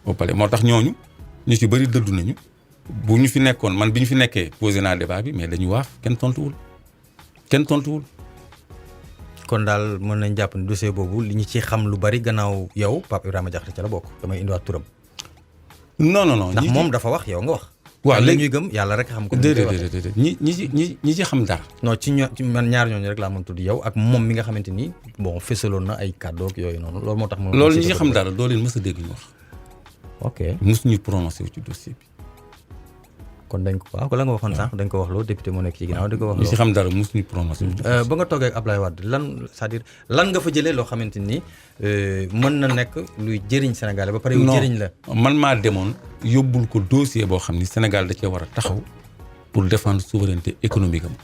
au palais moo tax ñooñu ñu ci bëri dëddu nañu bu ñu fi nekkoon man bi ñu fi nekkee posé naa débat bi mais dañu waaf kenn tontuwul. kon daal mën nañ jàpp ne dossier boobu li ñu ci xam lu bari gannaaw yow Pape Ibrahima Diakhaté ca la bokk damay indiwaat turam. non ndax moom dafa wax yow nga wax. waaw léegi ñuy gëm yàlla rek xam ko. déedéet ñi ci xam dara. non ci man ñaar ñooñu rek laa mën tudd yow ak moom mi nga xamante ni bon fësaloon na ay kàddu ak yooyu noonu loolu moo tax. loolu ñi ci xam dara doo leen mës a dégg ñu wax. ok mësuñu prononcé wu ci dossier bi. kon dañ ko waaw la nga waxoon sànq dañ ko wax loo député moo nekk ci ginnaaw di ko wax loo. ñi ci xam dara mësuñu prononcé wu ci. ba nga toogee ak Ablaye Wade c'est-à-dire lan nga fa jëlee loo xamante ni mën na nekk luy jëriñ Sénégal ba pare yu jëriñ la. man maa demoon yóbbul ko dossier boo xam ni Sénégal da cee war a taxaw pour défendre souveraineté économique am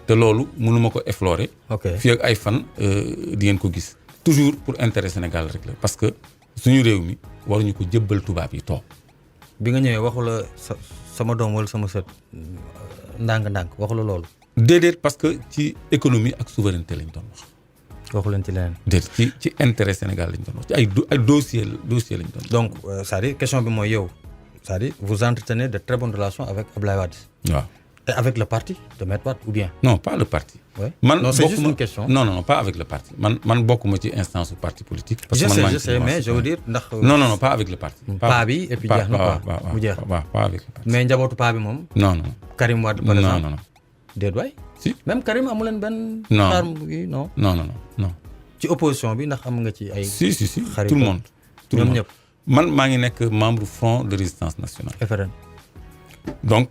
te loolu mënuma ko effleurer. ok fii ak ay fan di ngeen ko gis. toujours pour intérêt Sénégal rek la parce que suñu réew mi waruñu ko jëbbal tubaab yi toog. bi nga ñëwee waxu la sama doom wala sama sët ndànk-ndànk waxu la loolu. déedéet parce que ci économie ak souveraineté lañ doon wax. waxu leen ci leneen. déedéet ci intérêt Sénégal lañ doon wax ci ay dossier lañ doon. donc c'est-à-dire question bi mooy yow c'est-à-dire vous entretenez de très bonnes relations avec Ablaye Wade. waaw. et avec le parti de Maître Wade ou bien. non pas le parti. oui man non c'est juste une question. non pas avec le parti man bokkuma ci instance du parti politique. parce que je sais mais je veux dire ndax. non pas avec le parti. paa bi et puis jeex na quoi mu jeex. pas avec le parti. mais njabootu paa bi moom. non. Karim Wade par exemple non. déet waay. si même Karim amu leen benn. non charme bi non. non. ci opposition bi ndax am nga ci ay. si xarit tout le monde. ñoom ñëpp. man maa ngi nekk membre Front de résistance nationale. FRN. donc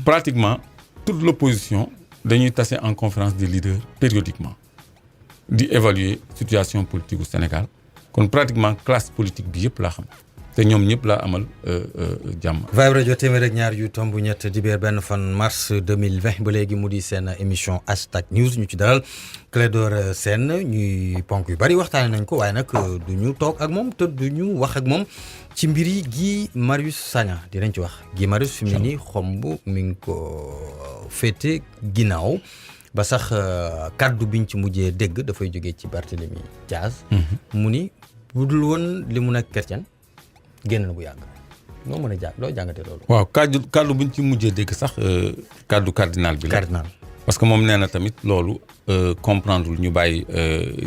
pratiquement toute l'opposition dañuy tase en conférence des leaders périodiquement di évaluer situation politique au Sénégal kon pratiquement classe politique bi yëpp laa xam te ñoom ñëpp laa amal jàmm. Vibe Radio téeméer ak ñaar yu tomb ñett dibéer benn fan mars 2020 ba léegi mu di seen émission hashtag news ñu ci dalal Clédor Sène ñuy ponk yu bari waxtaane nañ ko waaye nag du ñu toog ak moom te du ñu wax ak moom ci mbiri Guy Marius Sagna dinañ ci wax Guy Marius fi mu ne nii xomb mi ngi ko féete ginnaaw ba sax kaddu biñ ci mujjee dégg dafay jógee ci Barthélémy Diaz mu ni bu dul woon li mu nekk chrétien génn na bu yàgg noo mën a jàng loo jàngatee loolu. waaw kaddu buñ ci mujjee dégg sax kaddu cardinal bi la. cardinal parce que moom nee na tamit loolu comprendre ñu bàyyi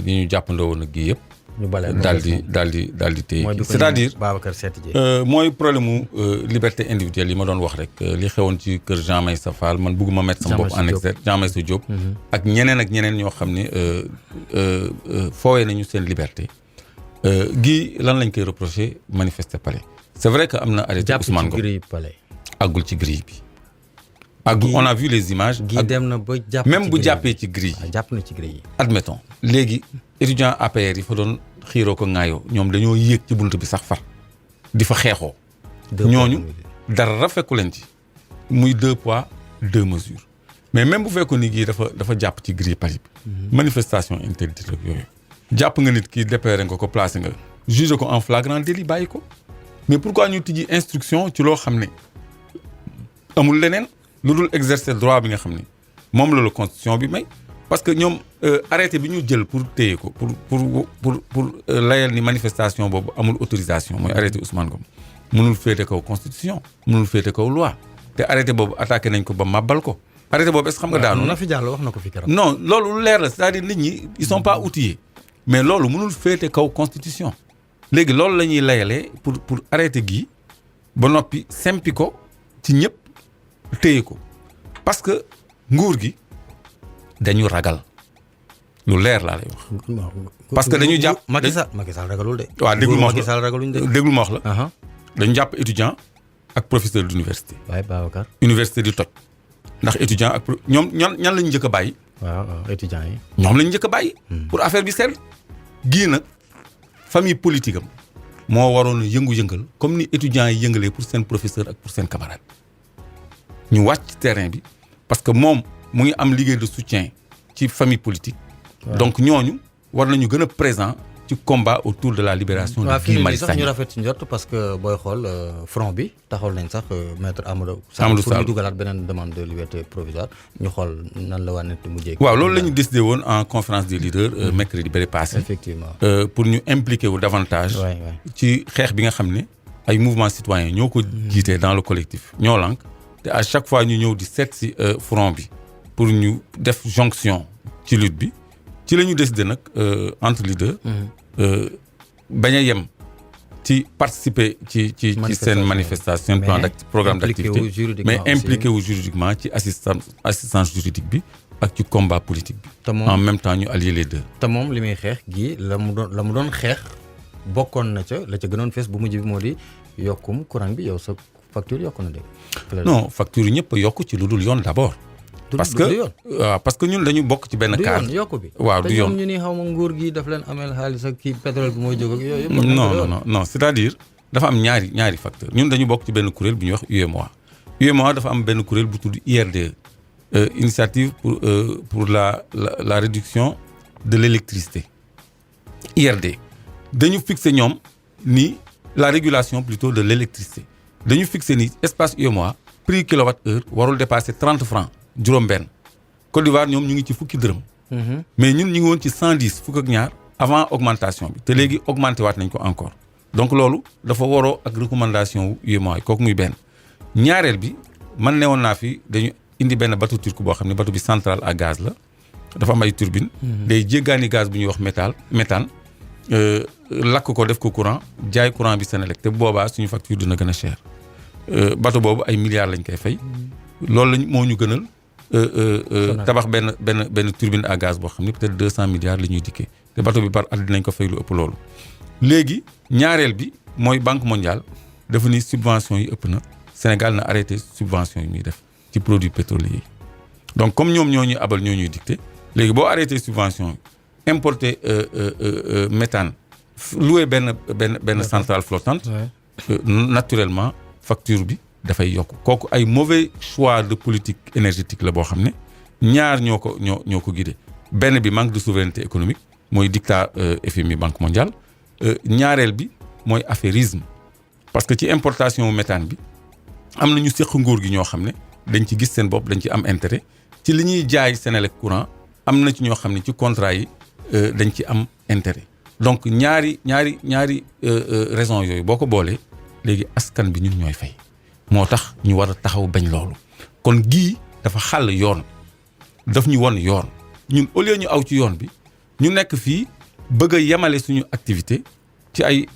li ñu jàppandoo woon ak gi yëpp. ñu bale daal di téye c'est-à-dire Babacar Seeti Dieng mooy problème mu liberté individuelle yi ma doon wax rek li xewoon ci kër Jean Meïssa Fall man bëgguma mettre sama bopp en exergue Jean Meïssa Diop ak ñeneen ñoo xam ne foowee nañu seen liberté gi lan lañ koy reprocher manifester palais c'est vrai que am na arrêté Ousmane Ngom àggul ci grille bi on a vu les images gi dem na ba jàpp même bu jàppee ci grille yi jàpp na ci grille yi admettons léegi étudiant APR yi fa doon xiiroo ko ŋaayoo ñoom dañoo yéeg ci bunt bi sax far di fa xeexoo ñooñu dara fekku leen ci muy 2 poids 2 mesures mais même bu fekkoon ni gii dafa jàpp ci grille Paris bi manifestation interdite rek yooyu jàpp nga nit ki dépêché nga ko placé nga jugé ko en flagrant délit bàyyi ko mais pourquoi ñu tijji instruction ci loo xam ne amul leneen lu dul exercer droit bi nga xam ne moom la constitution bi may parce que ñoom arrêté bi ñu jël pour téye ko pour layal ni manifestation boobu amul autorisation mooy arrêté Ousmane Ngom mënul féete kaw constitution mënul féete kaw loi te arrêté boobu attaqué nañ ko ba màbbal ko arrêté boobu est-ce xam nga daanu na fi jàll wax na ko fi keroog non loolu lu leer la c'est-à-dire nit ñi ils sont pas outillés mais loolu mënul féete kaw constitution léegi loolu la ñuy layalee pour arrêté gi ba noppi sempi ko ci ñëpp téye ko parce que nguur gi dañu ragal lu leer laa lay wax. parce que dañu jàpp Macky Sall ragalul de. waaw déglu ma wax Macky Sall ragaluñ de. déglu ma wax la. dañu jàpp étudiant ak professeur d'université. waaye Babacar. université di toj ndax étudiant ak ñoom ñan lañu njëkk a bàyyi. waaw étudiants yi. ñoom lañu njëkk a bàyyi. pour affaire bi seet. gii nag famille politique am moo waroon a yëngu-yëngal comme ni étudiants yi yëngalee pour seen professeur ak pour seen camarade ñu wàcc ci terrain bi parce que moom mu ngi am liggéey de soutien ci famille politique. donc ñooñu war nañu gën a présent ci combat autour de la libération de Guy Marius Sagna. sax ñu rafet ci njort parce que booy xool front bi taxawal nañ sax maître Amadou Sall pour ñu dugalaat beneen demande de liberté provisoire ñu xool nan la waa net mujjee. waaw loolu la ñu décidé woon en conférence des leaders mercredi bële passé. effectivement pour ñu impliquer wu davantage. ci xeex bi nga xam ne ay mouvement citoyen ñoo ko jiitee dans le collectif ñoo lànk te à chaque fois ñu ñëw di seet si front bi pour ñu def jonction ci lutte bi. ci la ñu décidé nag entre leaders bañ a yem ci participer ci seen manifestation plan programme d'activité mais impliqué wu juridiquement ci assistance juridique bi ak ci combat politique bi en même temps ñu allier les deux. te moom li muy xeex gi la mu doon xeex bokkoon na ca la ca gënoon fees bu mujj bi moo di yokkum courant bi yow sa facture yokku na de. non facture yi ñëpp a yokk ci lu dul yoon d'abord. parce que ñun dañu bokk ci benn cadre. du yoon yokku bi. waaw du yoon te ñoom ñu ni xaw ma nguur gi daf leen ameel xaalis ak kii pétrole bi mooy jóg ak yooyu. non c'est-à-dire dafa am ñaari facteur ñun dañu bokk ci benn kuréel bu ñuy wax UEMOA. UEMOA dafa am benn kuréel bu tudd IRDE initiative pour la réduction de l'électricité. IRD dañu fixé ñoom ni la régulation plutôt de l'électricité dañu fixé ni espace UEMOA prix kilowatt-heure warul dépasser 30 francs. juróom-benn Côte d'Ivoire ñoom ñu ngi ci fukki dërëm. mais ñun ñu ngi woon ci 110 fukk ak ñaar avant augmentation bi te léegi augmenté waat nañ ko encore donc loolu dafa waroo ak recommandation wu UEMOA kooku muy benn. ñaareel bi man ne woon naa fi dañu indi benn bateau turc boo xam ne bateau bi centrale à gaz la dafa am ay turbine day jéggaani gaz bu ñuy wax méthane lakk ko def ko courant jaay courant bi Senelec te boobaa suñu facture dina gën a cher bateau boobu ay milliards lañ koy fay loolu lañ moo ñu gënal. tabax benn turbine à gaz boo xam ne peut-être 200 milliards la ñuy dikkee te bateau bi par at dinañ ko fay lu ëpp loolu. léegi ñaareel bi mooy banque mondiale dafa ni subvention yi ëpp na Sénégal na arrêté subvention yi muy def ci produits pétroliers yi donc comme ñoom ñoo ñuy abal ñoo ñuy dicté léegi boo arrêté subvention yi importer méthane louer benn centrale flottante naturellement facture bi. dafay yokk kooku ay mauvais choix de politique énergétique la boo xam ne ñaar ñoo ko guidé benn bi manque de souveraineté économique mooy dictat FMI banque mondiale ñaareel bi mooy affairisme parce que ci importation méthane bi am na ñu séq nguur gi ñoo xam ne dañ ci gis seen bopp dañ ci am intérêt ci li ñuy jaay Senelec courant am na ci ñoo xam ne ci contrat yi dañ ci am intérêt donc ñaari raison yooyu boo ko boolee léegi askan bi ñun ñooy fay. moo tax ñu war a taxaw bañ loolu kon gii dafa xàll yoon daf ñu won yoon ñun au lieu ñu aw ci yoon bi ñu nekk fii bëgg a yemale suñu activité ci ay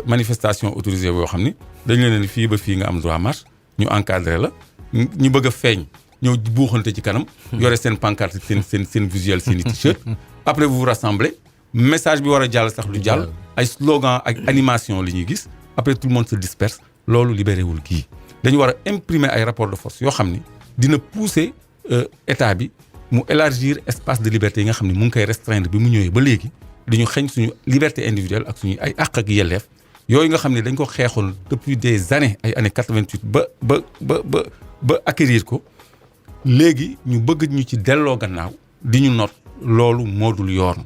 manifestation autorisée yoo xam ni dañ leen ni fii ba fii nga am droit marche ñu encadré la ñu bëgg a feeñ ñëw buuxante ci kanam yore seen pancarte seen visuel seen i t-shirt après vous vous rassemblez message bi war a jàll sax du jàll ay slogan ak animation li ñuy gis après tout le monde se disperse loolu libéré wul kii dañu war a imprimer ay rapport de force yoo xam ni dina pousser état bi mu élargir espace de liberté yi nga xam ne mu ngi koy restreindre bi mu ñëwee ba léegi dañu xeeñ suñu liberté individuelle ak suñu ay àq ak yelleef yooyu nga xam ne dañ ko xeexoon depuis des années ay années 88 ba acquérir ko léegi ñu bëgg ñu ci delloo gannaaw di ñu not loolu moo dul yoon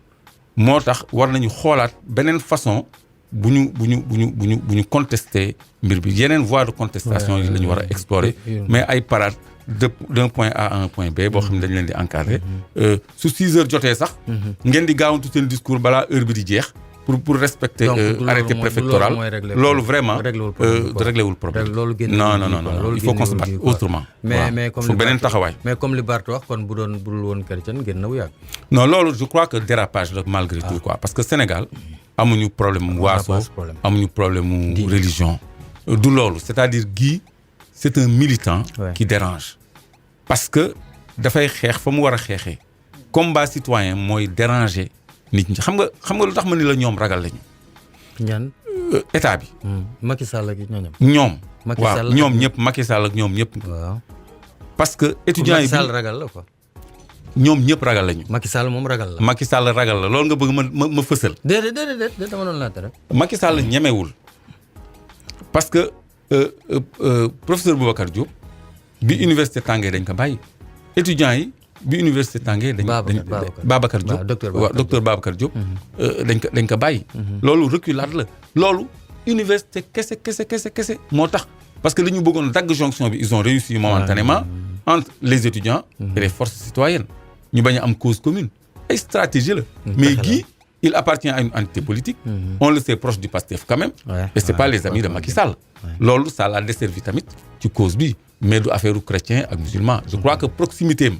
moo tax war nañu xoolaat beneen façon bu ñu contester mbir bi yeneen voie de contestation yi la ñu war a explorer mais ay parade d'un point A à un point B boo xam ne dañ leen di encadrer su 6 heures jotee sax ngeen di gaawantu seen discours balaa heure bi di jeex pour respecter arrêté préfectoral loolu vraiment réglé wul problème non il faut qu'on se batte autrement mais comme faut beneen taxawaay mais comme li Bart wax kon budul woon chrétien génn na bu yàgg non loolu je crois que dérapage la malgré tout quoi parce que Sénégal amuñu problème mu waaso amuñu problème mu religion du loolu c'est-à-dire Guy c'est un militant qui dérange parce que dafay xeex fa mu war a xeexee combat citoyen mooy déranger nit ñi xam nga lu tax ma ni la ñoom ragal lañu. ñan état bi. Macky Sall ak ñooñam. ñoom. Macky waaw Sall ñoom ñëpp Macky Sall ak ñoom ñëpp. waaw parce que étudiants yi Macky Sall ragal la quoi. ñoom ñëpp ragal lañu. Macky Sall moom ragal la. Macky Sall ragal la loolu nga bëgg ma fësal. déedéet dama doon laajte rek. Macky Sall ñemewul parce que professeur Boubacar Diop bi université tàngee dañ ko bàyyi étudiants yi bi université tàngee dañ Babacar Diop docteur Babacar Diop dañ ko bàyyi loolu reculade la loolu université kese moo tax parce que li ñu bëggoon dagg jonction bi ils ont réussi momentanément entre les étudiants et les forces citoyennes ñu bañ a am cause commune ay stratégie la mais Guy il appartient à une entité politique on le sait proche du PASTEF quand même et c'est pas les amis de Macky Sall loolu ça l'a desservi tamit ci cause bi mais du affaire u chrétien ak musulman je crois que proximité am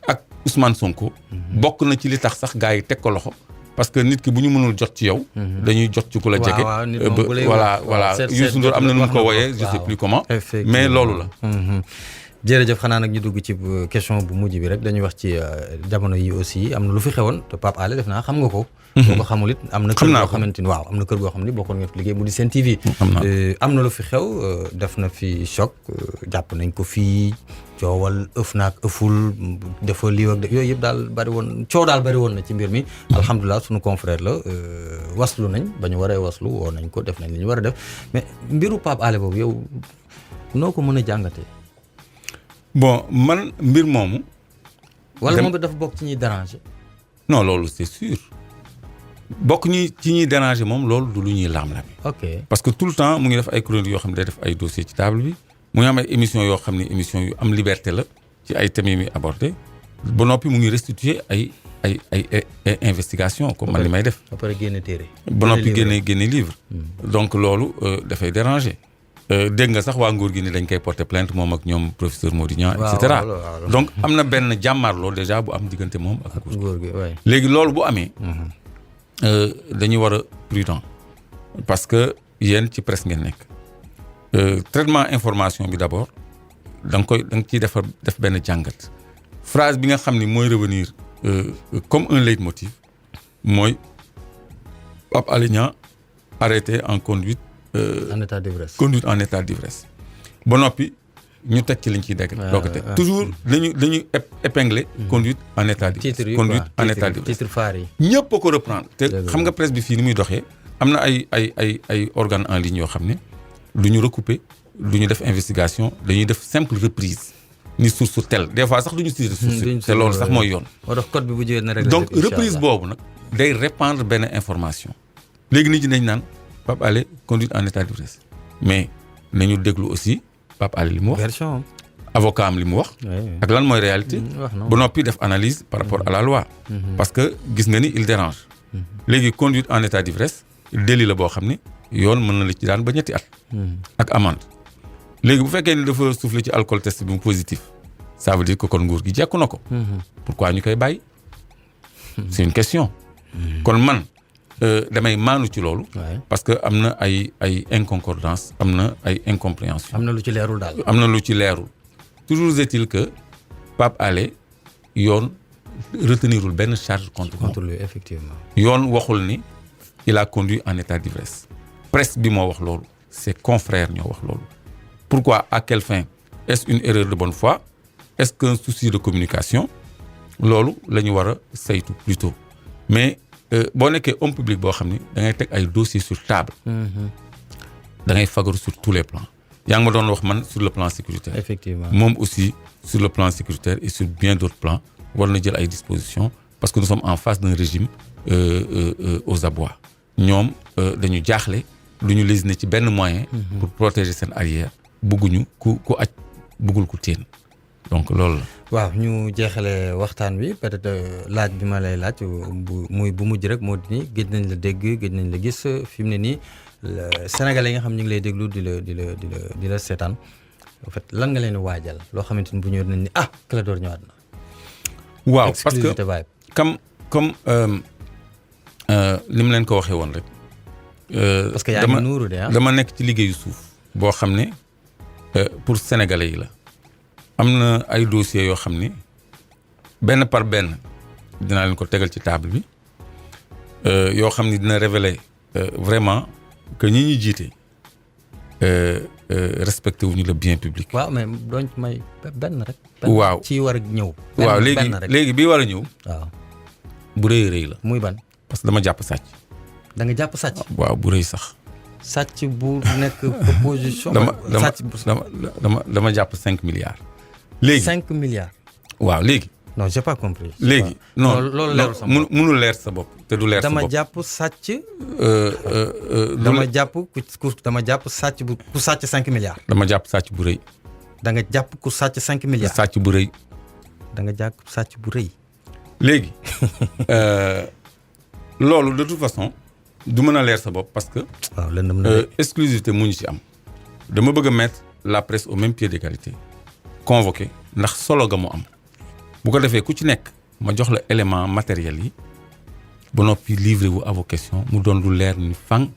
ak Ousmane Sonko bokk na ci li tax sax gars yi teg ko loxo parce que nit ki bu ñu mënul jot ci yow dañuy jot ci ku la jege voilà Youssou Ndour am na nu mu ko wooyee je sais plus comment mais loolu la jërëjëf xanaa nag ñu dugg ci question bu mujj bi rek dañuy wax ci jamono yi aussi am na lu fi xewoon te Pape Alé def naa xam nga ko boo ko xamul it am na kër goo xamante ni waaw am na kër goo xam ni bokkoon nga fi liggéey mu di Sen TV am na lu fi xew def na fi choc jàpp nañ ko fii coowal ëf naak ëful dafa lii ak yooyu yëpp daal bari woon coow daal bari woon na ci mbir mi alhamdulilah sunu confrère la waslu nañ ba ñu waree waslu woo nañ ko def nañ li ñu war a def mais mbiru Pape Alé boobu yow noo ko mën a jàngatee bon man mbir moomu wala moom dafa bokk ci ñuy déranger non loolu c'est sûr bokk ci ñuy déranger moom loolu du lu ñuy laam-laame ok parce que tout le temps mu ngi def ay chroniques yoo xam ne day def ay dossiers ci table bi mu ngi am ay émissions yoo xam ne émissions yu am liberté la ci ay thèmes yi muy abordé ba noppi mu ngi restituer ay investigation comme man li may def ba pare génne téere ba noppi génne livre donc loolu dafay déranger dégg nga sax waa nguur gi ni dañ koy porter plainte moom ak ñoom professeur Modignan et cetera donc am na benn jàmmaarloo déjà bu am diggante moom ak nguur gi léegi loolu bu amee dañuy war a prudent parce que yéen ci presse ngeen nekk traitement information bi d'abord da nga ciy def benn jàngat phrase bi nga xam ni mooy revenir comme un leitmotiv mooy Pape Alé Niang arrêté en conduite en état d'ivresse conduite en état d'ivresse ba noppi ñu teg ci liñ ciy dégg doo ko teg toujours dañuy épingler conduite en état d'ivresse conduite en état d'ivresse titre phare yi ñëpp a ko reprendre te xam nga presse bi fii ni muy doxee am na ay organes en ligne yoo xam ne du ñu recouper du ñu def investigation dañuy def simple reprise ni source tel des fois sax du ñu citer source te loolu sax mooy yoon moo tax code bi bu jëwee na rek donc reprise boobu nag day répandre benn information léegi nit ñi dañ naan Pape Alé conduite en état d'ivresse mais nañu déglu aussi Pape Alé li mu wax version avocat am li mu wax ak lan mooy réalité ba noppi def analyse par rapport à la loi parce que gis nga ni il dérange léegi conduite en état d'ivresse délit la boo xam ne yoon mën na la ci daan ba 2 at ak amende léegi bu fekkee ni dafa soufflé ci alcool test bi mu positif ça veut dire que kon nguur gi jekku na ko pourquoi ñu koy bàyyi c'est une question kon man damay maanu ci loolu parce que am na ay inconcordance am na ay incompréhension am na lu ci leerul daal am na lu ci leerul toujours est-il que Pape Alé yoon retenirul benn charge contre lui effectivement yoon waxul ni il a conduit en état d'ivresse presse bi moo wax loolu ses confrères ñoo wax loolu pourquoi à quelle fin est-ce une erreur de bonne foi est-ce qu'un souci de communication loolu la ñu war a saytu plutôt mais boo nekkee homme public boo xam ni da ngay teg ay dossiers sur table da ngay fagaru sur tous les plans yaa ngi ma doon wax man sur le plan sécuritaire effectivement moom aussi sur le plan sécuritaire et sur bien d'autres plans war na jël ay dispositions parce que nous sommes en face d'un régime aux abois ñoom dañu jaaxle lu ñu lésiner ci benn moyen pour protéger seen arrière bugguñu ku aj buggul ku téen donc loolu la waaw ñu jeexale waxtaan wi peut-être laaj bi ma lay laaj bu mujj rek moo di ni gëj nañ la dégg gëj nañ la gis fi mu ne nii Sénégalais yi nga xam ñu ngi lay déglu di la seetaan en fait lan nga leen waajal loo xamante ni bu ñëwee nañ ni Clédor ñëwaat na. waaw parce que comme ni mu leen ko waxee woon rek. parce que yaa ngi nuuru de dama nekk ci liggéeyu suuf boo xam ne pour Sénégalais yi la. am na ay dossiers yoo xam ni benn par benn dinaa leen ko tegal ci table bi yoo xam ni dina révéler vraiment que ñi ñuy jiite respecté wuñu le bien public. waaw mais doon may benn rek. waaw ci war a ñëw. waaw léegi bii war a ñëw. waaw bu rëy la. muy ban. parce que dama jàpp sàcc. da nga jàpp sàcc. waaw bu rëy sax. sàcc bu nekk proposition. dama jàpp 5 milliards. léegi 5 milliards. waaw léegi. non j'ai pas compris. léegi non loolu leerul sa bopp mënul leer sa bopp te du leer sa bopp. dama jàpp sàcc. dama jàpp sàcc bu ku sàcc 5 milliards. dama jàpp sàcc bu rëy. da nga jàpp ku sàcc 5 milliards. sàcc bu rëy. da nga jàpp sàcc bu rëy. léegi loolu de toute façon du mën a leer sa bopp parce que. waaw lëndëm na exclusivité mu ñu ci am. dama bëgg a mettre la presse au même pied d'égalité. convoqué ndax solo ga mu am. bu ko defee ku ci nekk ma jox la élément matériel yi ba noppi livré wu à vos questions mu doon lu leer ni fang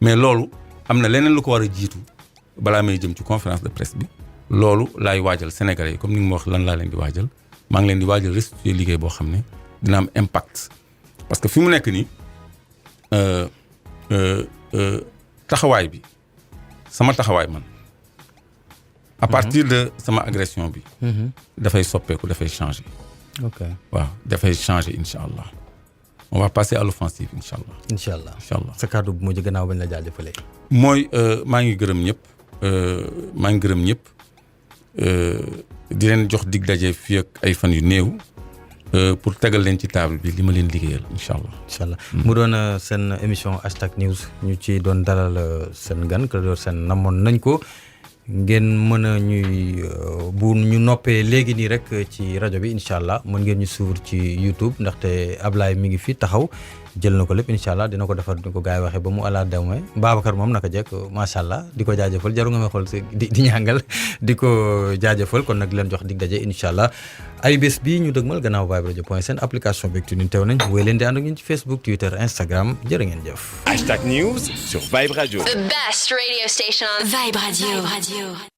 mais loolu am na leneen lu ko war a jiitu balaa may jëm ci conférence de presse bi loolu laay waajal Sénégalais yi comme ni nga ma wax lan laa leen di waajal maa ngi leen di waajal restituer liggéey boo xam ne dina am impact parce que fi mu nekk nii taxawaay bi sama taxawaay man à partir de sama agression bi dafay soppeeku dafay changer. ok waaw dafay changer incha allah on va passer à l'offensive incha allah. incha allah incha allah sa kàddu bu mujj gannaaw bañ la jaajëfalee. mooy maa ngi gërëm ñëpp di leen jox dig daje fii ak ay fan yu néew pour tegal leen ci table bi li ma leen liggéeyal incha allah. incha allah mu doon seen émission hashtag news ñu ci doon dalal seen gan Clédor Sène namoon nañ ko. ngeen mën a ñuy bu ñu noppee léegi nii rek ci rajo bi incha allah mën ngeen ñu suivre ci YouTube ndaxte Ablaye mi ngi fi taxaw jël na ko lépp incha allah dina ko defar ni ko gars yi waxee ba mu àllaa demee Babacar moom naka jekk macha allah di ko jaajëfal jaru nga may xool si di ñàngal di ko jaajëfal kon nag leen jox dig daje incha allah ay bés bii ñu dëgmal gannaaw vibradio.sn application bi ak teew nañ wéy leen di ànd ak ñun ci Facebook Twitter Instagram jërë ngeen jëf. Hashtag News sur Vibe Radio. The best radio station on Vibe Radio.